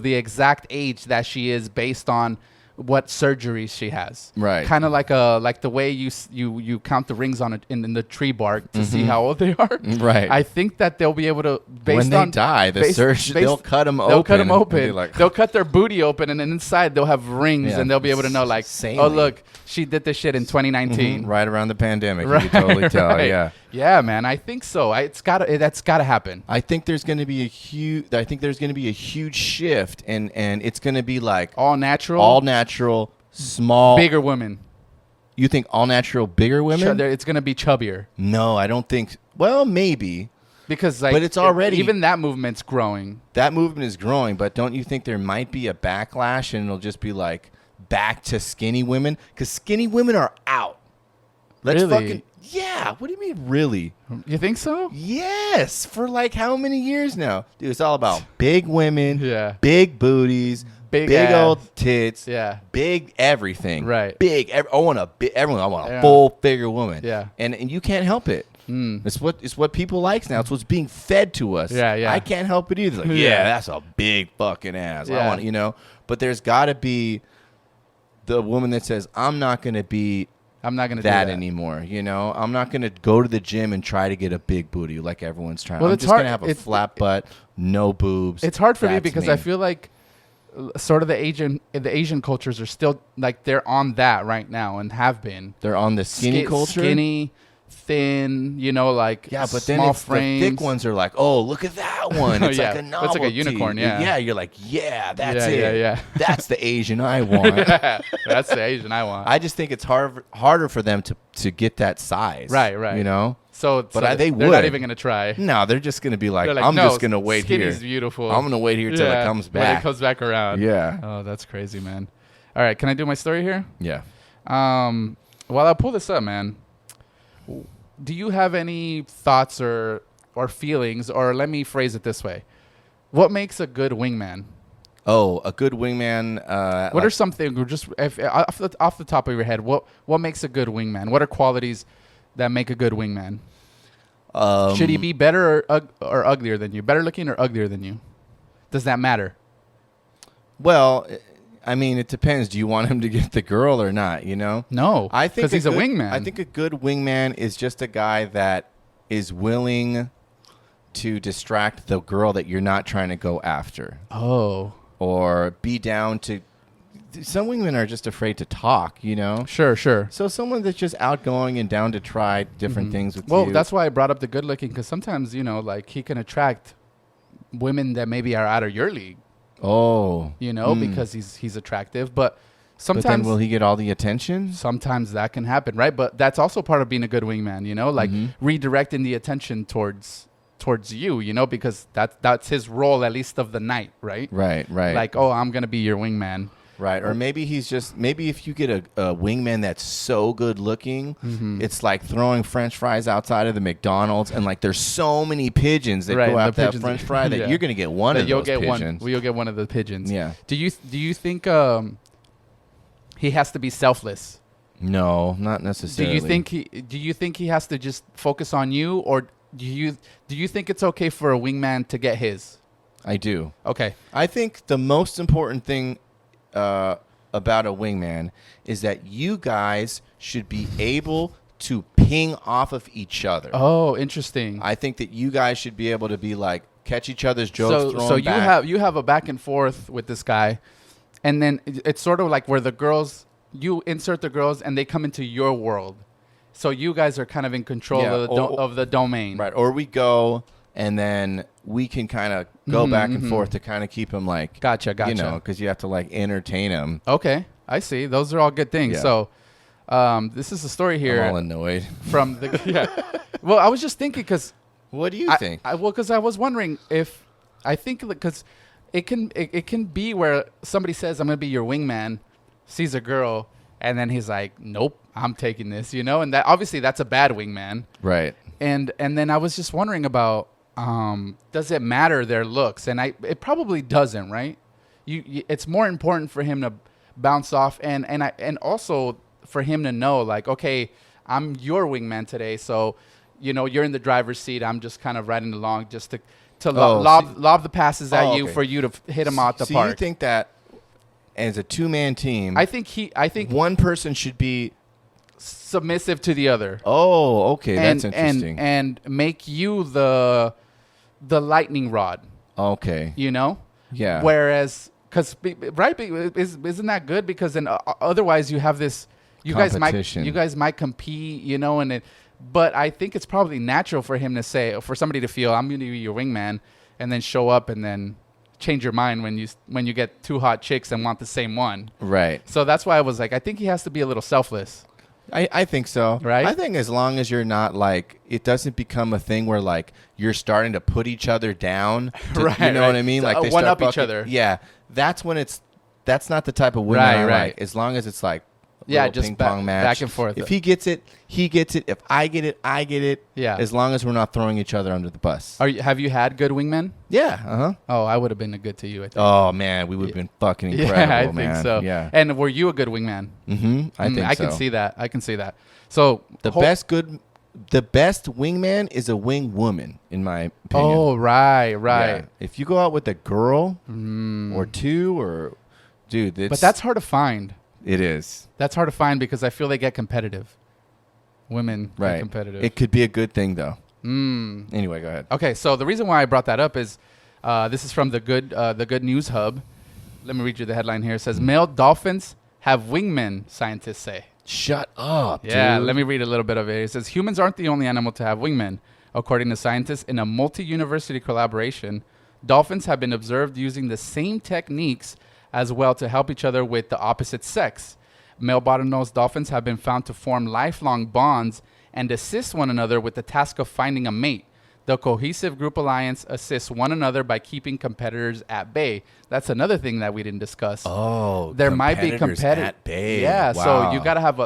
[SPEAKER 2] the exact age that she is based on what surgeries she has.
[SPEAKER 1] Right.
[SPEAKER 2] Kind of like the way you count the rings on it in the tree bark to see how old they are.
[SPEAKER 1] Right.
[SPEAKER 2] I think that they'll be able to
[SPEAKER 1] When they die, they'll cut them open.
[SPEAKER 2] They'll cut them
[SPEAKER 1] and
[SPEAKER 2] open.
[SPEAKER 1] be like,
[SPEAKER 2] They'll cut their booty open, and then inside they'll have rings,
[SPEAKER 1] Yeah.
[SPEAKER 2] and they'll be able to know, like,
[SPEAKER 1] Sanely.
[SPEAKER 2] oh look, she did this shit in 2019.
[SPEAKER 1] right around the pandemic.
[SPEAKER 2] Right,
[SPEAKER 1] You can totally tell.
[SPEAKER 2] right.
[SPEAKER 1] Yeah.
[SPEAKER 2] Yeah, man. I think so. That's gotta happen.
[SPEAKER 1] I think there's going to be a huge shift, and it's going to be like
[SPEAKER 2] All natural.
[SPEAKER 1] all natural, small.
[SPEAKER 2] bigger women.
[SPEAKER 1] You think all natural, bigger women?
[SPEAKER 2] It's gonna be chubbier
[SPEAKER 1] No, I don't think. Well, maybe
[SPEAKER 2] because like,
[SPEAKER 1] But it's already-
[SPEAKER 2] even that movement's growing.
[SPEAKER 1] that movement is growing, but don't you think there might be a backlash, and it'll just be like back to skinny women? Because skinny women are out. Let's
[SPEAKER 2] Really?
[SPEAKER 1] fucking yeah. What do you mean, really?
[SPEAKER 2] You think so?
[SPEAKER 1] Yes, for like how many years now? Dude, it's all about big women,
[SPEAKER 2] Yeah.
[SPEAKER 1] big booties,
[SPEAKER 2] Big
[SPEAKER 1] big
[SPEAKER 2] ass.
[SPEAKER 1] old tits,
[SPEAKER 2] Yeah.
[SPEAKER 1] big everything.
[SPEAKER 2] Right.
[SPEAKER 1] Big. I want a
[SPEAKER 2] Yeah.
[SPEAKER 1] full figure woman.
[SPEAKER 2] Yeah.
[SPEAKER 1] And you can't help it. It's what people likes now. It's what's being fed to us.
[SPEAKER 2] Yeah, yeah.
[SPEAKER 1] I can't help it either. Like,
[SPEAKER 2] Yeah.
[SPEAKER 1] that's a big fucking ass. I
[SPEAKER 2] Yeah.
[SPEAKER 1] want, But there's got to be the woman that says, I'm not going to be
[SPEAKER 2] I'm not gonna
[SPEAKER 1] that
[SPEAKER 2] do that
[SPEAKER 1] anymore. I'm not going to go to the gym and try to get a big booty like everyone's trying.
[SPEAKER 2] Well,
[SPEAKER 1] I'm
[SPEAKER 2] it's
[SPEAKER 1] just going
[SPEAKER 2] hard-
[SPEAKER 1] to have a
[SPEAKER 2] it's-
[SPEAKER 1] flat butt, no boobs.
[SPEAKER 2] It's hard for me
[SPEAKER 1] That's
[SPEAKER 2] because I feel like sort of the Asian cultures are still like they're on that right now and have been
[SPEAKER 1] they're on the skinny culture.
[SPEAKER 2] skinny, thin, like
[SPEAKER 1] Yeah, but then
[SPEAKER 2] small
[SPEAKER 1] it's
[SPEAKER 2] frames.
[SPEAKER 1] the thick ones are like, oh, look at that one. It's
[SPEAKER 2] Yeah,
[SPEAKER 1] like a
[SPEAKER 2] it's like a
[SPEAKER 1] novelty.
[SPEAKER 2] unicorn, yeah.
[SPEAKER 1] Yeah, you're like, yeah, that's
[SPEAKER 2] Yeah,
[SPEAKER 1] it.
[SPEAKER 2] yeah, yeah.
[SPEAKER 1] That's the Asian I want.
[SPEAKER 2] That's the Asian I want.
[SPEAKER 1] I just think it's harder for them to get that size.
[SPEAKER 2] Right, right.
[SPEAKER 1] So
[SPEAKER 2] But
[SPEAKER 1] they
[SPEAKER 2] they're
[SPEAKER 1] would.
[SPEAKER 2] not even gonna try.
[SPEAKER 1] No, they're just going to be like,
[SPEAKER 2] They're like,
[SPEAKER 1] I'm
[SPEAKER 2] no,
[SPEAKER 1] just going to wait here.
[SPEAKER 2] skinny's beautiful.
[SPEAKER 1] I'm going to wait here till it comes
[SPEAKER 2] When it
[SPEAKER 1] back.
[SPEAKER 2] comes back around.
[SPEAKER 1] Yeah.
[SPEAKER 2] Oh, that's crazy, man. All right, can I do my story here?
[SPEAKER 1] Yeah.
[SPEAKER 2] While I pull this up, man, do you have any thoughts or feelings, or let me phrase it this way: what makes a good wingman?
[SPEAKER 1] Oh, a good wingman.
[SPEAKER 2] What are something just off the top of your head? What makes a good wingman? What are qualities that make a good wingman? Should he be better or uglier than you? Better looking or uglier than you? Does that matter?
[SPEAKER 1] Well, I mean, it depends. Do you want him to get the girl or not?
[SPEAKER 2] No,
[SPEAKER 1] I think
[SPEAKER 2] because he's a
[SPEAKER 1] good-
[SPEAKER 2] wingman.
[SPEAKER 1] I think a good wingman is just a guy that is willing to distract the girl that you're not trying to go after,
[SPEAKER 2] Oh,
[SPEAKER 1] or be down to. Some wingmen are just afraid to talk.
[SPEAKER 2] sure.
[SPEAKER 1] So someone that's just outgoing and down to try different things with
[SPEAKER 2] Well,
[SPEAKER 1] you.
[SPEAKER 2] that's why I brought up the good looking, because sometimes like he can attract women that maybe are out of your league.
[SPEAKER 1] Oh,
[SPEAKER 2] Because he's attractive, but
[SPEAKER 1] But
[SPEAKER 2] sometimes
[SPEAKER 1] then will he get all the attention?
[SPEAKER 2] sometimes that can happen, right? But that's also part of being a good wingman, like redirecting the attention towards you, because that's his role, at least of the night, right?
[SPEAKER 1] Right.
[SPEAKER 2] Like, oh, I'm gonna be your wingman.
[SPEAKER 1] Right, or maybe maybe if you get a wingman that's so good looking, it's like throwing French fries outside of the McDonald's, and like there's so many pigeons that
[SPEAKER 2] Right,
[SPEAKER 1] go
[SPEAKER 2] the
[SPEAKER 1] after that
[SPEAKER 2] pigeons-
[SPEAKER 1] French fry that
[SPEAKER 2] yeah.
[SPEAKER 1] you're gonna get one
[SPEAKER 2] That
[SPEAKER 1] of
[SPEAKER 2] you'll
[SPEAKER 1] those
[SPEAKER 2] get
[SPEAKER 1] pigeons.
[SPEAKER 2] one. You'll get one of the pigeons.
[SPEAKER 1] Yeah.
[SPEAKER 2] Do you think he has to be selfless?
[SPEAKER 1] No, not
[SPEAKER 2] Do
[SPEAKER 1] necessarily.
[SPEAKER 2] you think he has to just focus on you, or do you think it's okay for a wingman to get his?
[SPEAKER 1] I do.
[SPEAKER 2] Okay.
[SPEAKER 1] I think the most important thing about a wingman is that you guys should be able to ping off of each other.
[SPEAKER 2] Oh, interesting.
[SPEAKER 1] I think that you guys should be able to be like catch each other's jokes. throw
[SPEAKER 2] So
[SPEAKER 1] 'em back.
[SPEAKER 2] you have a back and forth with this guy, and then it's sort of like where the girls, you insert the girls and they come into your world, so you guys are kind of in control
[SPEAKER 1] Yeah,
[SPEAKER 2] of the domain.
[SPEAKER 1] Right. Or we go and then we can kind of go back and forth to kind of keep him like,
[SPEAKER 2] Gotcha.
[SPEAKER 1] because you have to like entertain him.
[SPEAKER 2] Okay, I see. Those are all good things.
[SPEAKER 1] Yeah.
[SPEAKER 2] So, this is a story here
[SPEAKER 1] I'm all annoyed.
[SPEAKER 2] from the yeah. Well, I was just thinking because
[SPEAKER 1] What do you think?
[SPEAKER 2] because I was wondering if I think because it can be where somebody says I'm gonna be your wingman, sees a girl, and then he's like, nope, I'm taking this, and that obviously that's a bad wingman.
[SPEAKER 1] Right.
[SPEAKER 2] And then I was just wondering about does it matter their looks? And it probably doesn't, right? It's more important for him to bounce off and also for him to know, like, okay, I'm your wingman today, so you're in the driver's seat. I'm just kind of riding along just to lob the passes at you
[SPEAKER 1] okay.
[SPEAKER 2] for you to hit him out the
[SPEAKER 1] So
[SPEAKER 2] park.
[SPEAKER 1] you think that as a two-man team,
[SPEAKER 2] I think
[SPEAKER 1] one person should be.
[SPEAKER 2] submissive to the other.
[SPEAKER 1] Oh, okay, that's interesting.
[SPEAKER 2] And make you the lightning rod.
[SPEAKER 1] Okay. Yeah.
[SPEAKER 2] Whereas, isn't that good? Because then otherwise you have this. You guys might compete, but I think it's probably natural for him to say, for somebody to feel, I'm going to be your wingman, and then show up and then change your mind when you get two hot chicks and want the same one.
[SPEAKER 1] Right.
[SPEAKER 2] So that's why I was like, I think he has to be a little selfless.
[SPEAKER 1] I think so.
[SPEAKER 2] Right?
[SPEAKER 1] I think as long as you're not like, it doesn't become a thing where like you're starting to put each other down.
[SPEAKER 2] Right,
[SPEAKER 1] You know
[SPEAKER 2] right.
[SPEAKER 1] what I mean?
[SPEAKER 2] So,
[SPEAKER 1] Like they
[SPEAKER 2] one
[SPEAKER 1] start
[SPEAKER 2] up each
[SPEAKER 1] bucking-
[SPEAKER 2] other.
[SPEAKER 1] Yeah. That's not the type of women
[SPEAKER 2] Right,
[SPEAKER 1] I
[SPEAKER 2] right.
[SPEAKER 1] like. As long as it's like
[SPEAKER 2] Yeah,
[SPEAKER 1] little
[SPEAKER 2] just
[SPEAKER 1] ping pong match.
[SPEAKER 2] back and forth.
[SPEAKER 1] If he gets it, he gets it. If I get it, I get it.
[SPEAKER 2] Yeah.
[SPEAKER 1] As long as we're not throwing each other under the bus.
[SPEAKER 2] Have you had good wingmen?
[SPEAKER 1] Yeah. Uh-huh.
[SPEAKER 2] Oh, I would have been a good to you, I think.
[SPEAKER 1] Oh man, we would have been fucking incredible,
[SPEAKER 2] Yeah, I
[SPEAKER 1] man.
[SPEAKER 2] think so.
[SPEAKER 1] Yeah.
[SPEAKER 2] And were you a good wingman?
[SPEAKER 1] I think
[SPEAKER 2] I
[SPEAKER 1] so.
[SPEAKER 2] can see that. So
[SPEAKER 1] The best good the best wingman is a wing woman, in my opinion.
[SPEAKER 2] Oh, right.
[SPEAKER 1] Yeah. If you go out with a girl or two, or dude,
[SPEAKER 2] But that's hard to find.
[SPEAKER 1] it is
[SPEAKER 2] That's hard to find because I feel they get competitive. Women get
[SPEAKER 1] right.
[SPEAKER 2] competitive.
[SPEAKER 1] It could be a good thing though. Anyway, go ahead.
[SPEAKER 2] Okay, so the reason why I brought that up is this is from the Good News Hub. Let me read you the headline here. It says male dolphins have wingmen, scientists say.
[SPEAKER 1] Shut up.
[SPEAKER 2] Yeah,
[SPEAKER 1] dude.
[SPEAKER 2] let me read a little bit of it. It says humans aren't the only animal to have wingmen. According to scientists in a multi-university collaboration, dolphins have been observed using the same techniques as well to help each other with the opposite sex. Male bottlenose dolphins have been found to form lifelong bonds and assist one another with the task of finding a mate. The cohesive group alliance assists one another by keeping competitors at bay. That's another thing that we didn't discuss.
[SPEAKER 1] Oh,
[SPEAKER 2] There might be
[SPEAKER 1] competitors
[SPEAKER 2] competitive.
[SPEAKER 1] at bay.
[SPEAKER 2] Yeah,
[SPEAKER 1] Wow.
[SPEAKER 2] so you got to have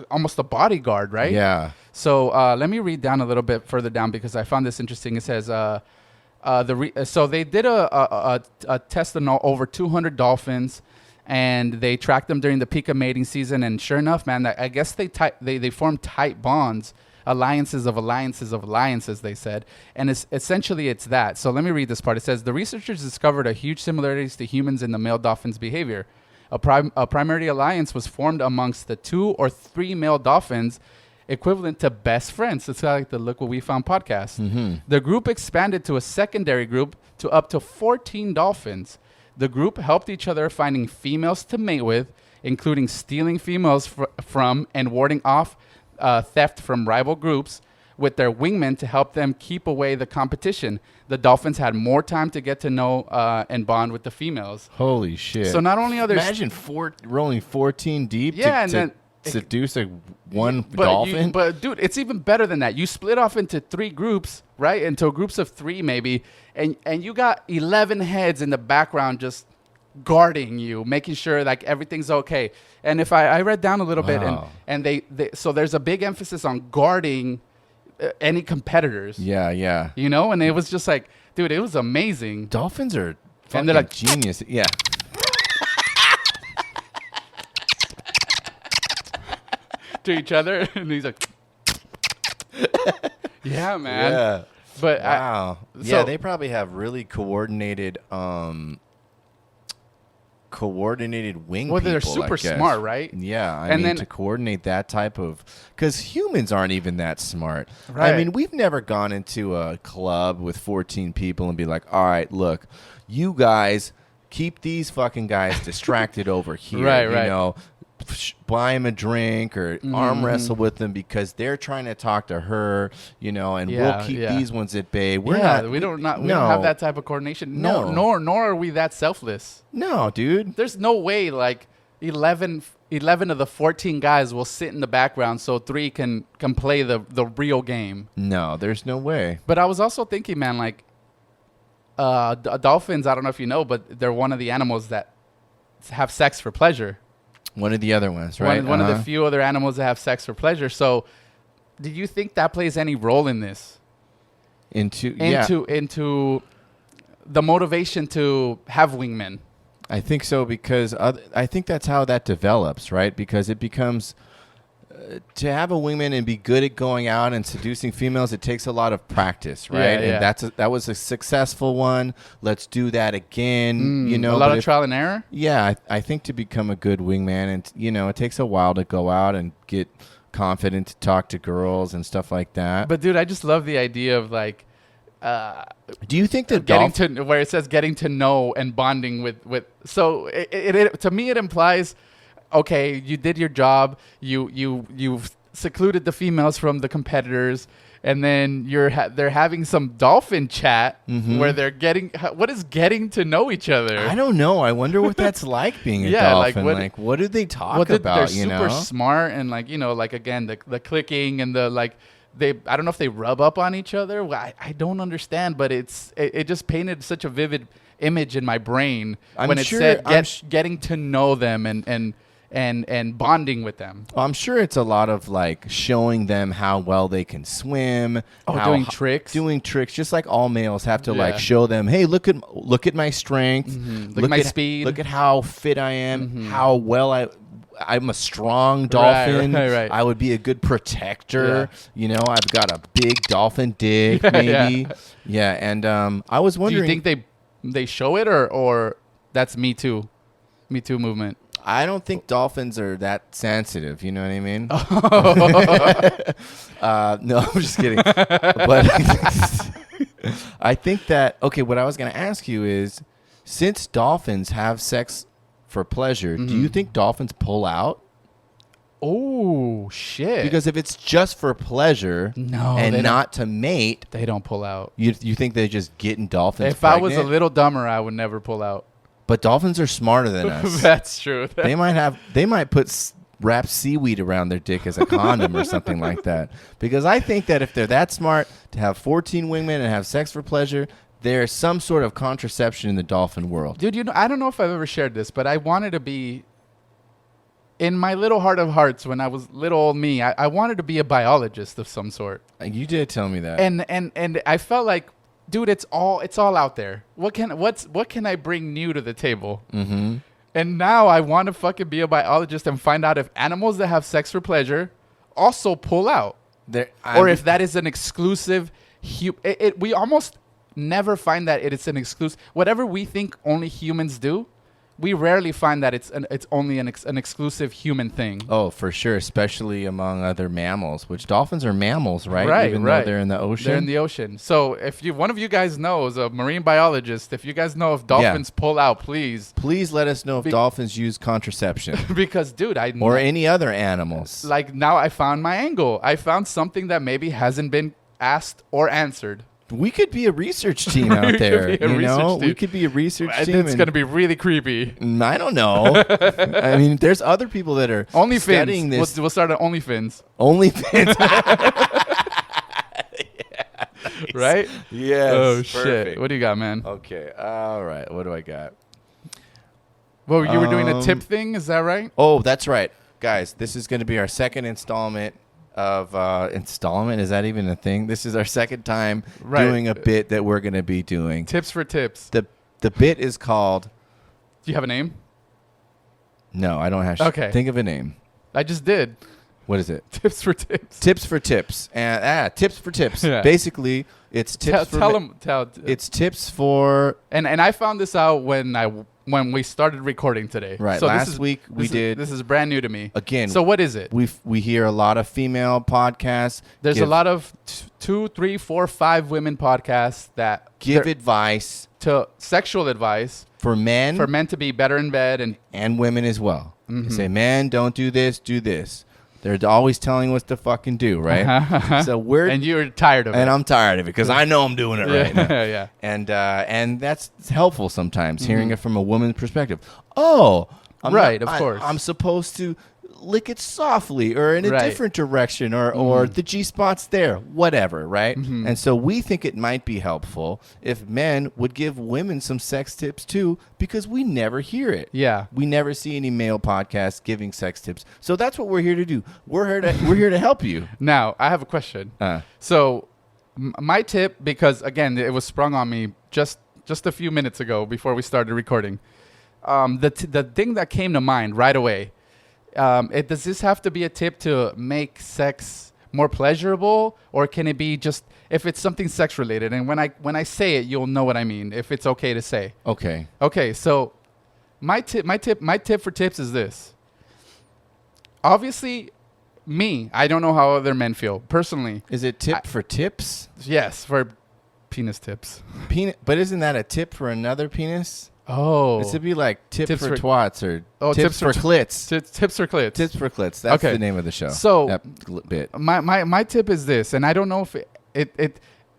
[SPEAKER 2] almost a bodyguard, right?
[SPEAKER 1] Yeah.
[SPEAKER 2] So let me read down a little bit further down because I found this interesting. It says, so they did a test on over 200 dolphins, and they tracked them during the peak of mating season. And sure enough, man, I guess they formed tight bonds, alliances of alliances, they said. And essentially it's that. So let me read this part. It says, the researchers discovered a huge similarities to humans in the male dolphin's behavior. A primary alliance was formed amongst the 2 or 3 male dolphins, equivalent to best friends. It's like the Look What We Found podcast. The group expanded to a secondary group to up to 14 dolphins. The group helped each other finding females to mate with, including stealing females from and warding off theft from rival groups with their wingmen to help them keep away the competition. The dolphins had more time to get to know and bond with the females.
[SPEAKER 1] Holy shit.
[SPEAKER 2] So not only are there
[SPEAKER 1] Imagine rolling 14 deep
[SPEAKER 2] Yeah,
[SPEAKER 1] to
[SPEAKER 2] and then
[SPEAKER 1] seduce one
[SPEAKER 2] But
[SPEAKER 1] dolphin.
[SPEAKER 2] but dude, it's even better than that. You split off into 3 groups, right? Into groups of 3 maybe, and you got 11 heads in the background just guarding you, making sure like everything's okay. And if I read down a little bit,
[SPEAKER 1] Wow.
[SPEAKER 2] and they so there's a big emphasis on guarding any competitors.
[SPEAKER 1] yeah, yeah.
[SPEAKER 2] You know, and it was just like, dude, it was amazing.
[SPEAKER 1] Dolphins are fucking
[SPEAKER 2] And they're like-
[SPEAKER 1] genius. Yeah.
[SPEAKER 2] To each other, and he's like, yeah, man.
[SPEAKER 1] Yeah.
[SPEAKER 2] But
[SPEAKER 1] Wow. Yeah,
[SPEAKER 2] so-
[SPEAKER 1] they probably have really coordinated wing
[SPEAKER 2] well, they're
[SPEAKER 1] people, I
[SPEAKER 2] super
[SPEAKER 1] guess.
[SPEAKER 2] smart, right?
[SPEAKER 1] Yeah, I
[SPEAKER 2] And
[SPEAKER 1] mean,
[SPEAKER 2] then-
[SPEAKER 1] to coordinate that type of, because humans aren't even that smart.
[SPEAKER 2] Right.
[SPEAKER 1] I mean, we've never gone into a club with 14 people and be like, all right, look, you guys keep these fucking guys distracted over here.
[SPEAKER 2] Right,
[SPEAKER 1] you
[SPEAKER 2] right.
[SPEAKER 1] know, buy them a drink or arm wrestle with them because they're trying to talk to her, you know, and
[SPEAKER 2] Yeah,
[SPEAKER 1] we'll keep
[SPEAKER 2] yeah.
[SPEAKER 1] these ones at bay.
[SPEAKER 2] we don't have that type of coordination.
[SPEAKER 1] No.
[SPEAKER 2] Nor are we that selfless.
[SPEAKER 1] No, dude.
[SPEAKER 2] There's no way like 11 of the 14 guys will sit in the background so 3 can play the real game.
[SPEAKER 1] No, there's no way.
[SPEAKER 2] But I was also thinking, man, like dolphins, I don't know if you know, but they're one of the animals that have sex for pleasure.
[SPEAKER 1] One of the other ones, right?
[SPEAKER 2] One of the few other animals that have sex for pleasure. So do you think that plays any role in this?
[SPEAKER 1] into
[SPEAKER 2] The motivation to have wingmen.
[SPEAKER 1] I think so because I think that's how that develops, right? Because it becomes to have a wingman and be good at going out and seducing females. It takes a lot of practice, right?
[SPEAKER 2] Yeah, yeah.
[SPEAKER 1] And that was a successful one. Let's do that again. You know,
[SPEAKER 2] a lot
[SPEAKER 1] but
[SPEAKER 2] of trial and error.
[SPEAKER 1] yeah, I think to become a good wingman, and you know, it takes a while to go out and get confident to talk to girls and stuff like that.
[SPEAKER 2] But dude, I just love the idea of like
[SPEAKER 1] do you think that
[SPEAKER 2] getting to where it says getting to know and bonding with. So it to me it implies, okay, you did your job. You've secluded the females from the competitors, and then they're having some dolphin chat where they're what is getting to know each other.
[SPEAKER 1] I don't know. I wonder what that's like being a
[SPEAKER 2] Yeah, like,
[SPEAKER 1] dolphin. What do they talk
[SPEAKER 2] They're
[SPEAKER 1] about?
[SPEAKER 2] super
[SPEAKER 1] You know,
[SPEAKER 2] smart and like like again the clicking and the like. I don't know if they rub up on each other. I don't understand, but it just painted such a vivid image in my brain when it said getting to know them and bonding with them.
[SPEAKER 1] I'm sure it's a lot of like showing them how well they can swim.
[SPEAKER 2] Doing tricks.
[SPEAKER 1] Doing tricks, just like all males have to
[SPEAKER 2] Yeah.
[SPEAKER 1] like show them, hey, look at my strength,
[SPEAKER 2] Look at my speed.
[SPEAKER 1] look at how fit I am, how well I'm a strong dolphin.
[SPEAKER 2] right.
[SPEAKER 1] I would be a good protector. You know, I've got a big dolphin dick, maybe. Yeah, and I was
[SPEAKER 2] Do
[SPEAKER 1] wondering.
[SPEAKER 2] you think they show it or that's Me Too movement?
[SPEAKER 1] I don't think dolphins are that sensitive. You know what I mean? No, I'm just kidding. But I think that, okay, what I was going to ask you is, since dolphins have sex for pleasure, do you think dolphins pull out?
[SPEAKER 2] Oh, shit.
[SPEAKER 1] Because if it's just for pleasure
[SPEAKER 2] No,
[SPEAKER 1] and
[SPEAKER 2] they
[SPEAKER 1] not to mate,
[SPEAKER 2] they don't pull out.
[SPEAKER 1] you think they just getting dolphins
[SPEAKER 2] If I was a
[SPEAKER 1] pregnant?
[SPEAKER 2] little dumber, I would never pull out.
[SPEAKER 1] But dolphins are smarter than us.
[SPEAKER 2] That's true.
[SPEAKER 1] They might put wrap seaweed around their dick as a condom or something like that. Because I think that if they're that smart to have 14 wingmen and have sex for pleasure, there's some sort of contraception in the dolphin world.
[SPEAKER 2] Dude, I don't know if I've ever shared this, but I wanted to be, in my little heart of hearts, when I was little old me, I wanted to be a biologist of some sort.
[SPEAKER 1] You did tell me that.
[SPEAKER 2] And I felt like, dude, it's all out there. What can I bring new to the table?
[SPEAKER 1] Mm-hmm.
[SPEAKER 2] And now I want to fucking be a biologist and find out if animals that have sex for pleasure also pull out, or if that is an exclusive. We almost never find that it's an exclusive. Whatever we think only humans do, we rarely find that it's only an exclusive human thing.
[SPEAKER 1] Oh, for sure, especially among other mammals, which dolphins are mammals, right?
[SPEAKER 2] Right,
[SPEAKER 1] Even
[SPEAKER 2] right.
[SPEAKER 1] though they're in the ocean.
[SPEAKER 2] They're in the ocean. So if one of you guys knows, a marine biologist, if you guys know if dolphins pull out, please
[SPEAKER 1] let us know if dolphins use contraception
[SPEAKER 2] because, dude,
[SPEAKER 1] or any other animals.
[SPEAKER 2] like now I found my angle. I found something that maybe hasn't been asked or answered.
[SPEAKER 1] We could be a research team out there.
[SPEAKER 2] We
[SPEAKER 1] could be a research team.
[SPEAKER 2] It's going to be really creepy.
[SPEAKER 1] I don't know. I mean, there's other people that are studying
[SPEAKER 2] OnlyFins.
[SPEAKER 1] this.
[SPEAKER 2] We'll start at OnlyFins.
[SPEAKER 1] OnlyFins.
[SPEAKER 2] Right?
[SPEAKER 1] Yes.
[SPEAKER 2] Oh, shit.
[SPEAKER 1] Perfect.
[SPEAKER 2] What do you got, man?
[SPEAKER 1] Okay. All right. What do I got?
[SPEAKER 2] Well, you were doing a tip thing. Is that right?
[SPEAKER 1] Oh, that's right. Guys, this is going to be our second installment of installment. Is that even a thing? This is our second time doing a bit that we're going to be doing.
[SPEAKER 2] Tips for tips.
[SPEAKER 1] The bit is called...
[SPEAKER 2] Do you have a name?
[SPEAKER 1] No, I don't have...
[SPEAKER 2] Okay.
[SPEAKER 1] Think of a name.
[SPEAKER 2] I just did.
[SPEAKER 1] What is it?
[SPEAKER 2] Tips for tips.
[SPEAKER 1] Tips for tips. And tips for tips.
[SPEAKER 2] Yeah.
[SPEAKER 1] Basically, it's tips for... It's tips for...
[SPEAKER 2] And I found this out when we started recording today.
[SPEAKER 1] Right.
[SPEAKER 2] So
[SPEAKER 1] Last week we did...
[SPEAKER 2] This is brand new to me.
[SPEAKER 1] Again.
[SPEAKER 2] So what is it?
[SPEAKER 1] We hear a lot of female podcasts.
[SPEAKER 2] There's a lot of 2, 3, 4, 5 women podcasts that
[SPEAKER 1] give advice
[SPEAKER 2] to sexual advice
[SPEAKER 1] for men
[SPEAKER 2] to be better in bed and
[SPEAKER 1] women as well.
[SPEAKER 2] Mm-hmm.
[SPEAKER 1] They say, man, don't do this, do this. They're always telling us to fucking do, right? So
[SPEAKER 2] and you're tired of it.
[SPEAKER 1] And I'm tired of it because I know I'm doing it right now.
[SPEAKER 2] Yeah.
[SPEAKER 1] And that's helpful sometimes, hearing it from a woman's perspective. Oh,
[SPEAKER 2] of course.
[SPEAKER 1] I'm supposed to lick it softly or in a different direction or the G-spot's there, whatever, right?
[SPEAKER 2] Mm-hmm.
[SPEAKER 1] And so we think it might be helpful if men would give women some sex tips too, because we never hear it.
[SPEAKER 2] Yeah.
[SPEAKER 1] We never see any male podcasts giving sex tips. So that's what we're here to do. We're here to help you.
[SPEAKER 2] Now, I have a question. So my tip, because again, it was sprung on me just a few minutes ago before we started recording. The thing that came to mind right away, does this have to be a tip to make sex more pleasurable, or can it be just if it's something sex related? And when I say it, you'll know what I mean. If it's okay to say.
[SPEAKER 1] Okay.
[SPEAKER 2] Okay. So my tip for tips is this. Obviously, I don't know how other men feel personally.
[SPEAKER 1] Is it tip for tips?
[SPEAKER 2] Yes, for penis tips.
[SPEAKER 1] But isn't that a tip for another penis?
[SPEAKER 2] Oh,
[SPEAKER 1] It should be like tips for
[SPEAKER 2] for
[SPEAKER 1] twats or
[SPEAKER 2] tips
[SPEAKER 1] tips for clits.
[SPEAKER 2] Tips for clits.
[SPEAKER 1] Tips for clits. That's
[SPEAKER 2] Okay.
[SPEAKER 1] the name of the show.
[SPEAKER 2] So
[SPEAKER 1] that bit.
[SPEAKER 2] My tip is this, and I don't know if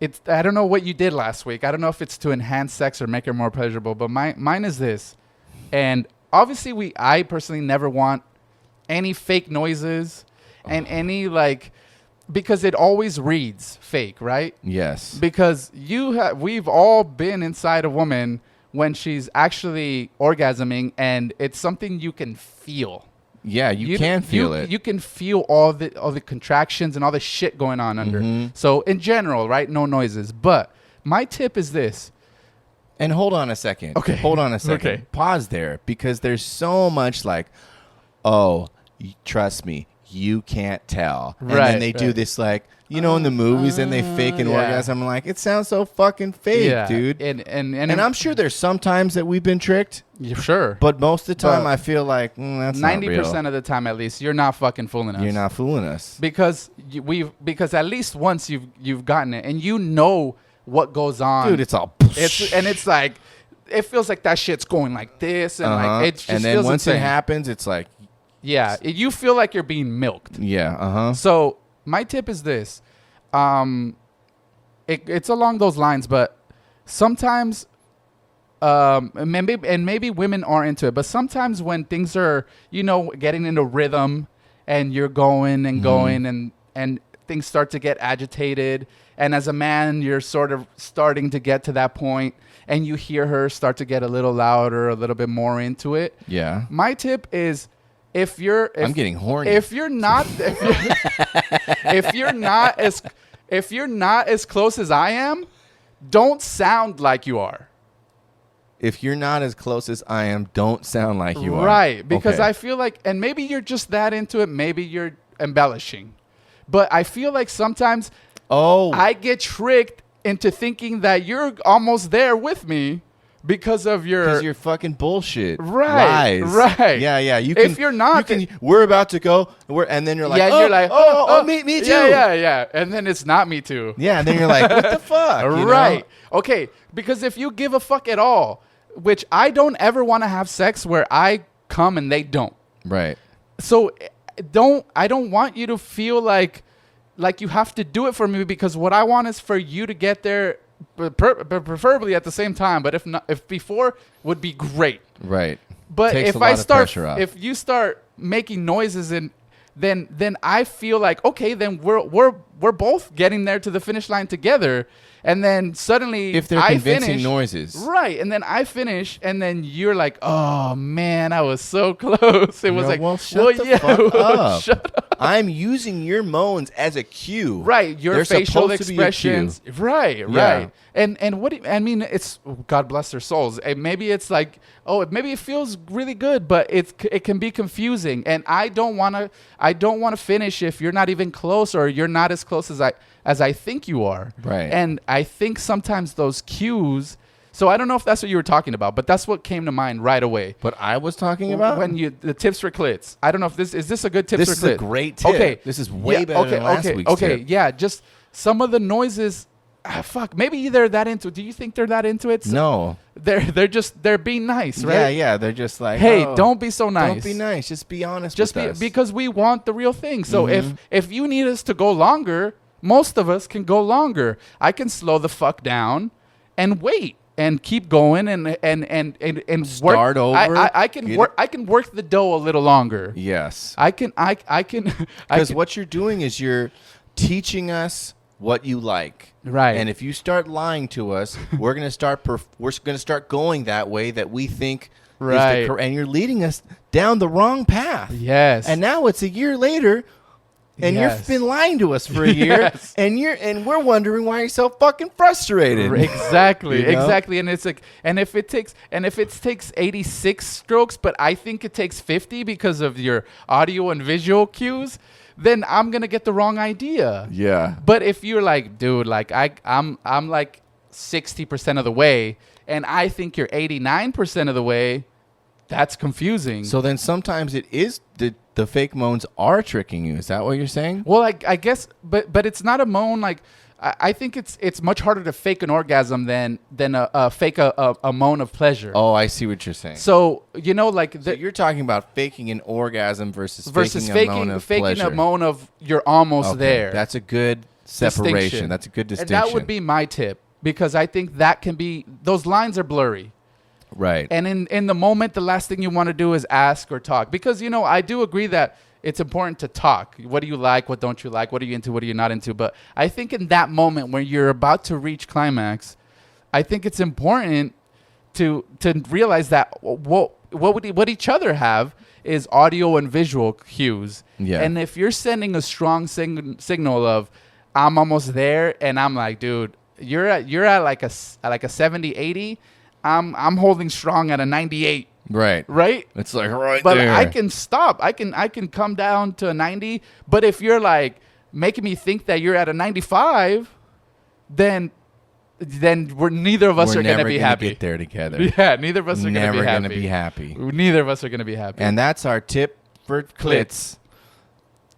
[SPEAKER 2] it's I don't know what you did last week. I don't know if it's to enhance sex or make it more pleasurable, but mine is this. And obviously I personally never want any fake noises and any because it always reads fake, right?
[SPEAKER 1] Yes.
[SPEAKER 2] Because we've all been inside a woman when she's actually orgasming, and it's something you can feel.
[SPEAKER 1] Yeah, you can feel it.
[SPEAKER 2] You can feel all the contractions and all the shit going on under.
[SPEAKER 1] Mm-hmm.
[SPEAKER 2] So in general, right, no noises. But my tip is this.
[SPEAKER 1] And hold on a second.
[SPEAKER 2] Okay.
[SPEAKER 1] Hold on a second.
[SPEAKER 2] Okay.
[SPEAKER 1] Pause there, because there's so much like, oh, trust me, you can't tell. And
[SPEAKER 2] Right,
[SPEAKER 1] then they do
[SPEAKER 2] right.
[SPEAKER 1] this like, you know, in the movies, and they fake an
[SPEAKER 2] yeah.
[SPEAKER 1] orgasm. I'm like, it sounds so fucking fake,
[SPEAKER 2] Yeah,
[SPEAKER 1] dude.
[SPEAKER 2] and
[SPEAKER 1] I'm sure there's some times that we've been tricked,
[SPEAKER 2] sure,
[SPEAKER 1] but most of the time
[SPEAKER 2] But
[SPEAKER 1] I feel like that's
[SPEAKER 2] 90% of the time at least, you're not fucking fooling us.
[SPEAKER 1] You're not fooling us.
[SPEAKER 2] because because at least once you've gotten it and you know what goes on,
[SPEAKER 1] Dude, it's all
[SPEAKER 2] it's like it feels like that shit's going like this and like it just
[SPEAKER 1] and then
[SPEAKER 2] feels
[SPEAKER 1] once
[SPEAKER 2] insane.
[SPEAKER 1] it happens, it's like,
[SPEAKER 2] you feel like you're being milked.
[SPEAKER 1] yeah,
[SPEAKER 2] So my tip is this, it's along those lines, but sometimes, maybe women are into it, but sometimes when things are, getting into rhythm, and you're going and going, and things start to get agitated, and as a man, you're sort of starting to get to that point, and you hear her start to get a little louder, a little bit more into it.
[SPEAKER 1] yeah.
[SPEAKER 2] My tip is, if
[SPEAKER 1] I'm getting horny.
[SPEAKER 2] if you're not if you're not as close as I am, don't sound like you are.
[SPEAKER 1] If you're not as close as I am, don't sound like you are.
[SPEAKER 2] Right, because
[SPEAKER 1] Okay.
[SPEAKER 2] I feel like, and maybe you're just that into it, maybe you're embellishing, but I feel like sometimes I get tricked into thinking that you're almost there with me because of
[SPEAKER 1] because you're fucking bullshit.
[SPEAKER 2] Right,
[SPEAKER 1] Lies.
[SPEAKER 2] right.
[SPEAKER 1] Yeah. You
[SPEAKER 2] If
[SPEAKER 1] can,
[SPEAKER 2] you're not,
[SPEAKER 1] we're about to go, and then you're like,
[SPEAKER 2] yeah,
[SPEAKER 1] oh,
[SPEAKER 2] you're like,
[SPEAKER 1] me too.
[SPEAKER 2] yeah, and then it's not me too.
[SPEAKER 1] Yeah, and then you're like, what the fuck? You know?
[SPEAKER 2] Right. Okay. Because if you give a fuck at all, which I don't ever want to have sex where I come and they don't.
[SPEAKER 1] Right.
[SPEAKER 2] So I don't want you to feel like you have to do it for me, because what I want is for you to get there, preferably at the same time. But if before would be great.
[SPEAKER 1] Right.
[SPEAKER 2] But
[SPEAKER 1] Takes
[SPEAKER 2] if
[SPEAKER 1] a lot
[SPEAKER 2] I
[SPEAKER 1] of
[SPEAKER 2] start,
[SPEAKER 1] pressure off.
[SPEAKER 2] if you start making noises, and then I feel like, okay, then we're both getting there to the finish line together, and then suddenly
[SPEAKER 1] If they're
[SPEAKER 2] I
[SPEAKER 1] convincing
[SPEAKER 2] finish,
[SPEAKER 1] noises.
[SPEAKER 2] right? And then I finish, and then you're like, oh man, I was so close. It was
[SPEAKER 1] know,
[SPEAKER 2] like,
[SPEAKER 1] well, shut the fuck up.
[SPEAKER 2] Shut up.
[SPEAKER 1] I'm using your moans as a cue.
[SPEAKER 2] Right, your
[SPEAKER 1] They're
[SPEAKER 2] facial
[SPEAKER 1] supposed to be a cue.
[SPEAKER 2] expressions. Right,
[SPEAKER 1] Yeah.
[SPEAKER 2] right. And what do you, I mean, it's, God bless their souls. Maybe it's like, maybe it feels really good, but it can be confusing. And I don't want to finish if you're not even close, or you're not as close as I think you are.
[SPEAKER 1] Right.
[SPEAKER 2] And I think sometimes those cues. So I don't know if that's what you were talking about, but that's what came to mind right away.
[SPEAKER 1] What I was talking about?
[SPEAKER 2] When the tips for clits. I don't know if is this a good tips
[SPEAKER 1] This
[SPEAKER 2] for clit?
[SPEAKER 1] is a great tip.
[SPEAKER 2] Okay.
[SPEAKER 1] This is way better than last week's
[SPEAKER 2] Okay,
[SPEAKER 1] tip.
[SPEAKER 2] yeah, just some of the noises. Fuck, maybe they're that into it. Do you think they're that into it?
[SPEAKER 1] No.
[SPEAKER 2] They're being nice, right?
[SPEAKER 1] Yeah. They're just like,
[SPEAKER 2] Hey,
[SPEAKER 1] oh,
[SPEAKER 2] don't be so nice.
[SPEAKER 1] Don't be nice. Just be honest
[SPEAKER 2] Just
[SPEAKER 1] with us.
[SPEAKER 2] because we want the real thing. So
[SPEAKER 1] Mm-hmm.
[SPEAKER 2] if you need us to go longer, most of us can go longer. I can slow the fuck down and wait and keep going and
[SPEAKER 1] Start
[SPEAKER 2] work.
[SPEAKER 1] over,
[SPEAKER 2] I can
[SPEAKER 1] get
[SPEAKER 2] work. I can work the dough a little longer.
[SPEAKER 1] Yes.
[SPEAKER 2] I can.
[SPEAKER 1] Because what you're doing is you're teaching us what you like.
[SPEAKER 2] Right.
[SPEAKER 1] And if you start lying to us, we're going to start going that way that we think
[SPEAKER 2] Right.
[SPEAKER 1] is and you're leading us down the wrong path.
[SPEAKER 2] Yes.
[SPEAKER 1] And now it's a year later, and
[SPEAKER 2] Yes.
[SPEAKER 1] you've been lying to us for a year,
[SPEAKER 2] Yes.
[SPEAKER 1] and we're wondering why you're so fucking frustrated.
[SPEAKER 2] Exactly,
[SPEAKER 1] You know?
[SPEAKER 2] exactly, and it's like, and if it takes 86 strokes, but I think it takes 50 because of your audio and visual cues, then I'm gonna get the wrong idea.
[SPEAKER 1] Yeah.
[SPEAKER 2] But if you're like, dude, like I'm like 60% of the way, and I think you're 89% of the way, that's confusing.
[SPEAKER 1] So then sometimes it is the fake moans are tricking you. Is that what you're saying?
[SPEAKER 2] Well, I guess, but it's not a moan. Like I think it's much harder to fake an orgasm than fake a moan of pleasure.
[SPEAKER 1] Oh, I see what you're saying.
[SPEAKER 2] So like
[SPEAKER 1] So you're talking about faking an orgasm versus
[SPEAKER 2] versus
[SPEAKER 1] faking a moan of
[SPEAKER 2] faking
[SPEAKER 1] pleasure.
[SPEAKER 2] a moan of you're almost
[SPEAKER 1] Okay,
[SPEAKER 2] there.
[SPEAKER 1] That's a good separation.
[SPEAKER 2] Distinction.
[SPEAKER 1] That's a good
[SPEAKER 2] And
[SPEAKER 1] distinction.
[SPEAKER 2] that would be my tip, because I think that can be, those lines are blurry.
[SPEAKER 1] right.
[SPEAKER 2] And in the moment, the last thing you want to do is ask or talk, because I do agree that it's important to talk. What do you like? What don't you like? What are you into? What are you not into? But I think in that moment when you're about to reach climax, I think it's important to realize that what each other have is audio and visual cues.
[SPEAKER 1] Yeah.
[SPEAKER 2] And if you're sending a strong signal of I'm almost there, and I'm like, dude, you're at like a 70, 80, I'm holding strong at a 98,
[SPEAKER 1] Right.
[SPEAKER 2] right?
[SPEAKER 1] It's like right
[SPEAKER 2] But
[SPEAKER 1] there.
[SPEAKER 2] I can stop. I can come down to a 90. But if you're like making me think that you're at a 95, then neither of us
[SPEAKER 1] We're
[SPEAKER 2] are gonna
[SPEAKER 1] never
[SPEAKER 2] be
[SPEAKER 1] gonna
[SPEAKER 2] happy.
[SPEAKER 1] get there together.
[SPEAKER 2] Yeah, neither of us are
[SPEAKER 1] Never
[SPEAKER 2] gonna be happy. Neither of us are gonna be happy.
[SPEAKER 1] And that's our tip for clits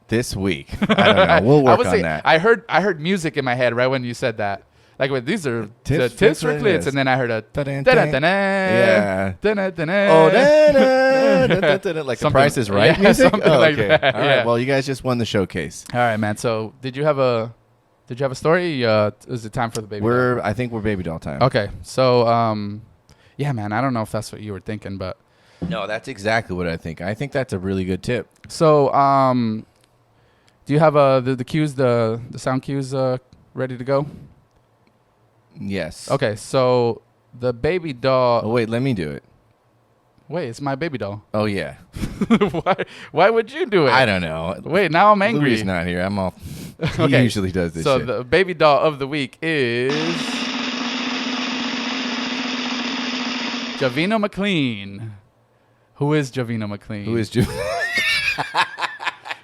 [SPEAKER 1] this week. I don't know. We'll work on that.
[SPEAKER 2] I heard music in my head right when you said that. Like, wait, these are
[SPEAKER 1] Tips
[SPEAKER 2] the tips
[SPEAKER 1] for
[SPEAKER 2] for clits,
[SPEAKER 1] clits.
[SPEAKER 2] and then I heard a
[SPEAKER 1] Da-dun,
[SPEAKER 2] da-da-da-da,
[SPEAKER 1] Yeah.
[SPEAKER 2] da-da-da-da.
[SPEAKER 1] Oh, da-da-da-da-da-da, like the
[SPEAKER 2] Something-
[SPEAKER 1] Price is Right
[SPEAKER 2] yeah,
[SPEAKER 1] music?
[SPEAKER 2] something
[SPEAKER 1] Oh,
[SPEAKER 2] like
[SPEAKER 1] okay.
[SPEAKER 2] that,
[SPEAKER 1] All right.
[SPEAKER 2] yeah.
[SPEAKER 1] Well, you guys just won the showcase.
[SPEAKER 2] All right, man. So, did you have a story? Is it time for the baby?
[SPEAKER 1] I think we're baby doll time.
[SPEAKER 2] doll? Okay. So, yeah, man. I don't know if that's what you were thinking, but
[SPEAKER 1] No, that's exactly what I think. I think that's a really good tip.
[SPEAKER 2] so, do you have the cues, the sound cues, ready to go?
[SPEAKER 1] Yes.
[SPEAKER 2] Okay. So the baby doll.
[SPEAKER 1] Oh, wait, let me do it.
[SPEAKER 2] Wait, it's my baby doll.
[SPEAKER 1] Oh, yeah.
[SPEAKER 2] Why would you do it?
[SPEAKER 1] I don't know.
[SPEAKER 2] Wait, now I'm angry.
[SPEAKER 1] Louis not here. I'm all. He
[SPEAKER 2] Okay.
[SPEAKER 1] usually does this
[SPEAKER 2] So
[SPEAKER 1] shit.
[SPEAKER 2] the baby doll of the week is Javina McLean. Who is Javina McLean?
[SPEAKER 1] Who is Ju?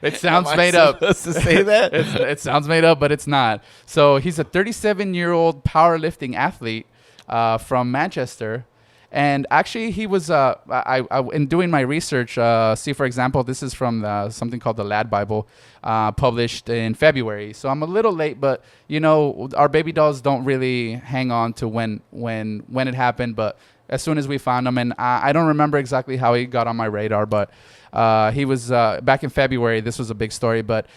[SPEAKER 2] It sounds
[SPEAKER 1] Am I
[SPEAKER 2] made up.
[SPEAKER 1] supposed to say that?
[SPEAKER 2] It sounds made up, but it's not. So he's a 37-year-old powerlifting athlete from Manchester. And actually, he was, in doing my research, see, for example, this is from something called the Lad Bible, published in February. So I'm a little late, but, you know, our baby dolls don't really hang on to when it happened. But as soon as we found him, and I don't remember exactly how he got on my radar, but he was back in February. This was a big story, but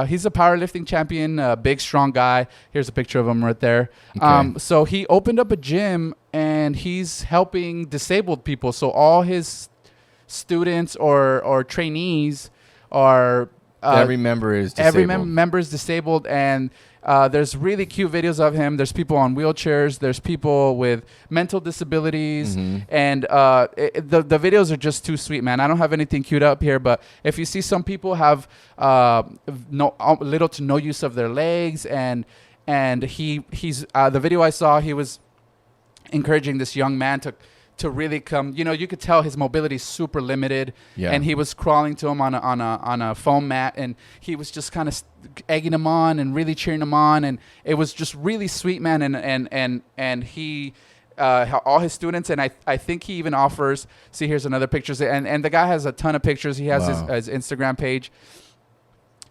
[SPEAKER 2] he's a powerlifting champion, a big, strong guy. Here's a picture of him right there.
[SPEAKER 1] Okay.
[SPEAKER 2] So he opened up a gym, and he's helping disabled people. So all his students or trainees are
[SPEAKER 1] Every member is disabled.
[SPEAKER 2] every member is disabled, and there's really cute videos of him. There's people on wheelchairs. There's people with mental disabilities, and the videos are just too sweet, man. I don't have anything queued up here, but if you see, some people have little to no use of their legs, and he's the video I saw, he was encouraging this young man to really come. You know, you could tell his mobility is super limited,
[SPEAKER 1] Yeah.
[SPEAKER 2] and he was crawling to him on a foam mat, and he was just kind of egging him on and really cheering him on, and it was just really sweet, man. And he all his students, and I think he even offers. See, here's another pictures, and the guy has a ton of pictures. He has
[SPEAKER 1] Wow.
[SPEAKER 2] his Instagram page,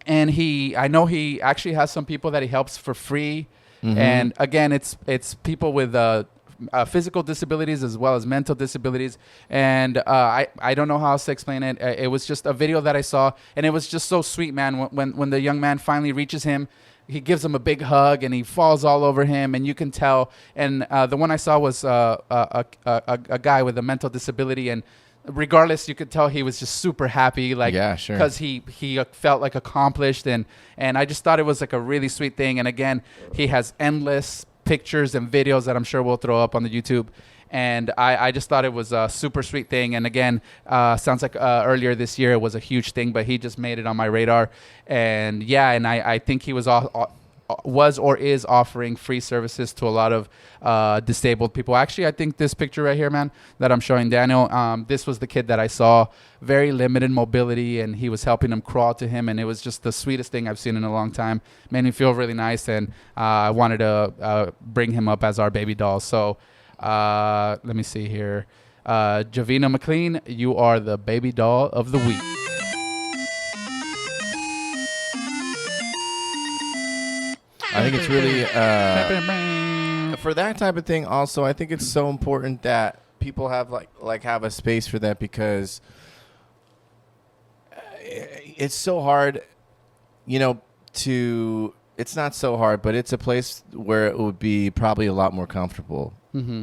[SPEAKER 2] and I know he actually has some people that he helps for free. And again, it's people with physical disabilities as well as mental disabilities, and I don't know how else to explain it. It was just a video that I saw, and it was just so sweet, man. When the young man finally reaches him, he gives him a big hug, and he falls all over him, and you can tell. And the one I saw was a guy with a mental disability, and regardless, you could tell he was just super happy, like,
[SPEAKER 1] Yeah, sure.
[SPEAKER 2] because he felt like accomplished, and I just thought it was like a really sweet thing. And again, he has endless pictures and videos that I'm sure we'll throw up on the YouTube, and I just thought it was a super sweet thing. And again, sounds like earlier this year it was a huge thing, but he just made it on my radar. And yeah, and I think he was or is offering free services to a lot of disabled people. Actually, I think this picture right here, man, that I'm showing Daniel, this was the kid that I saw, very limited mobility, and he was helping him crawl to him, and it was just the sweetest thing I've seen in a long time. Made me feel really nice, and I wanted to bring him up as our baby doll. So let me see here. Javina McLean, you are the baby doll of the week.
[SPEAKER 1] I think it's really for that type of thing. Also, I think it's so important that people have like have a space for that, because it's so hard, you know, it's not so hard, but it's a place where it would be probably a lot more comfortable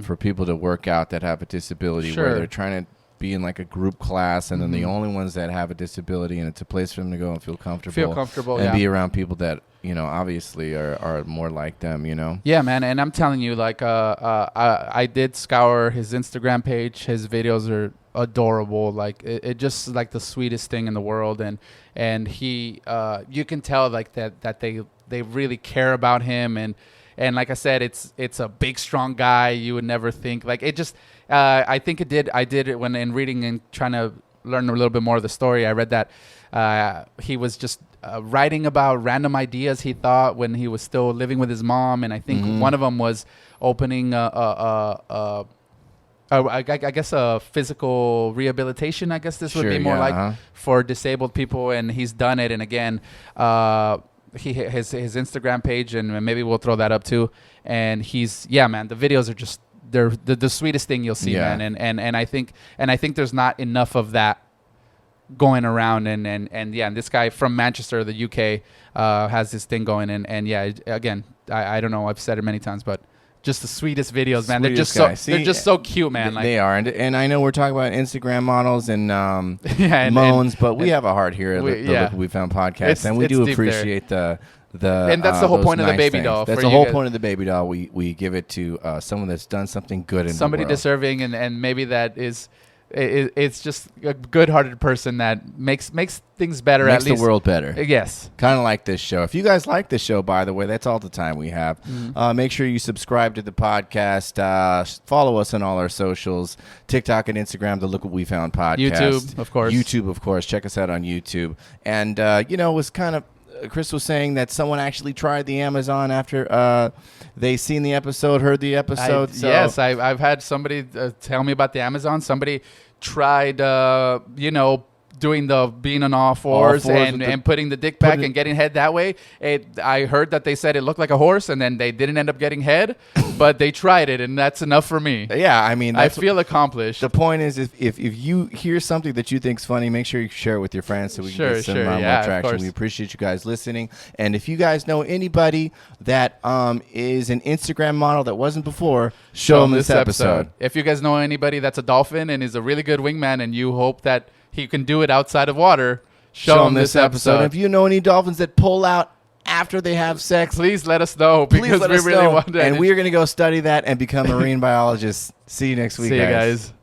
[SPEAKER 1] for people to work out that have a disability,
[SPEAKER 2] Sure.
[SPEAKER 1] where they're trying to be in like a group class, and then the only ones that have a disability, and it's a place for them to go and feel comfortable, and
[SPEAKER 2] yeah.
[SPEAKER 1] be around people that, you know, obviously are more like them, you know.
[SPEAKER 2] Yeah, man, and I'm telling you, like, I did scour his Instagram page. His videos are adorable. Like, it just like the sweetest thing in the world, and he, you can tell like that they really care about him, and And like I said, it's a big, strong guy. You would never think like it. Just I think I did it when in reading and trying to learn a little bit more of the story. I read that he was just writing about random ideas he thought when he was still living with his mom, and I think one of them was opening I guess a physical rehabilitation. I guess this would be more like for disabled people, and he's done it. And again, his Instagram page, and maybe we'll throw that up too. And man, the videos are just they're the sweetest thing you'll see, man. And I think there's not enough of that going around, and this guy from Manchester, the UK, has this thing going, and again, I don't know, I've said it many times, but just the sweetest videos, man. They're just they're just so cute, man.
[SPEAKER 1] They are, and I know we're talking about Instagram models and moans, but we have a heart here at the Look What We Found podcast, and we do appreciate the
[SPEAKER 2] and that's the whole point of the baby doll.
[SPEAKER 1] That's the whole point of the baby doll. We give it to someone that's done something good in
[SPEAKER 2] somebody
[SPEAKER 1] the world.
[SPEAKER 2] Deserving, and maybe that is. It's just a good-hearted person that makes things better.
[SPEAKER 1] Makes
[SPEAKER 2] at least
[SPEAKER 1] the world better.
[SPEAKER 2] Yes.
[SPEAKER 1] Kind of like this show. If you guys like this show, by the way, that's all the time we have. Make sure you subscribe to the podcast. Follow us on all our socials, TikTok and Instagram, the Look What We Found podcast.
[SPEAKER 2] YouTube,
[SPEAKER 1] of course. Check us out on YouTube. And, it was kind of, Chris was saying that someone actually tried the Amazon after they seen the episode, heard the episode.
[SPEAKER 2] Yes, I've had somebody tell me about the Amazon. Somebody tried, doing the being on all fours and putting the dick back and getting head that way. I heard that they said it looked like a horse, and then they didn't end up getting head, but they tried it, and that's enough for me.
[SPEAKER 1] Yeah, I mean,
[SPEAKER 2] I feel accomplished.
[SPEAKER 1] The point is, if you hear something that you think's funny, make sure you share it with your friends so we can get some more traction. We appreciate you guys listening, and if you guys know anybody that is an Instagram model that wasn't before, show them this episode.
[SPEAKER 2] If you guys know anybody that's a dolphin and is a really good wingman, and you hope that he can do it outside of water, show him this episode.
[SPEAKER 1] If you know any dolphins that pull out after they have sex,
[SPEAKER 2] please let us know, because we really want to.
[SPEAKER 1] And we are going to go study that and become marine biologists. See you next week,
[SPEAKER 2] guys.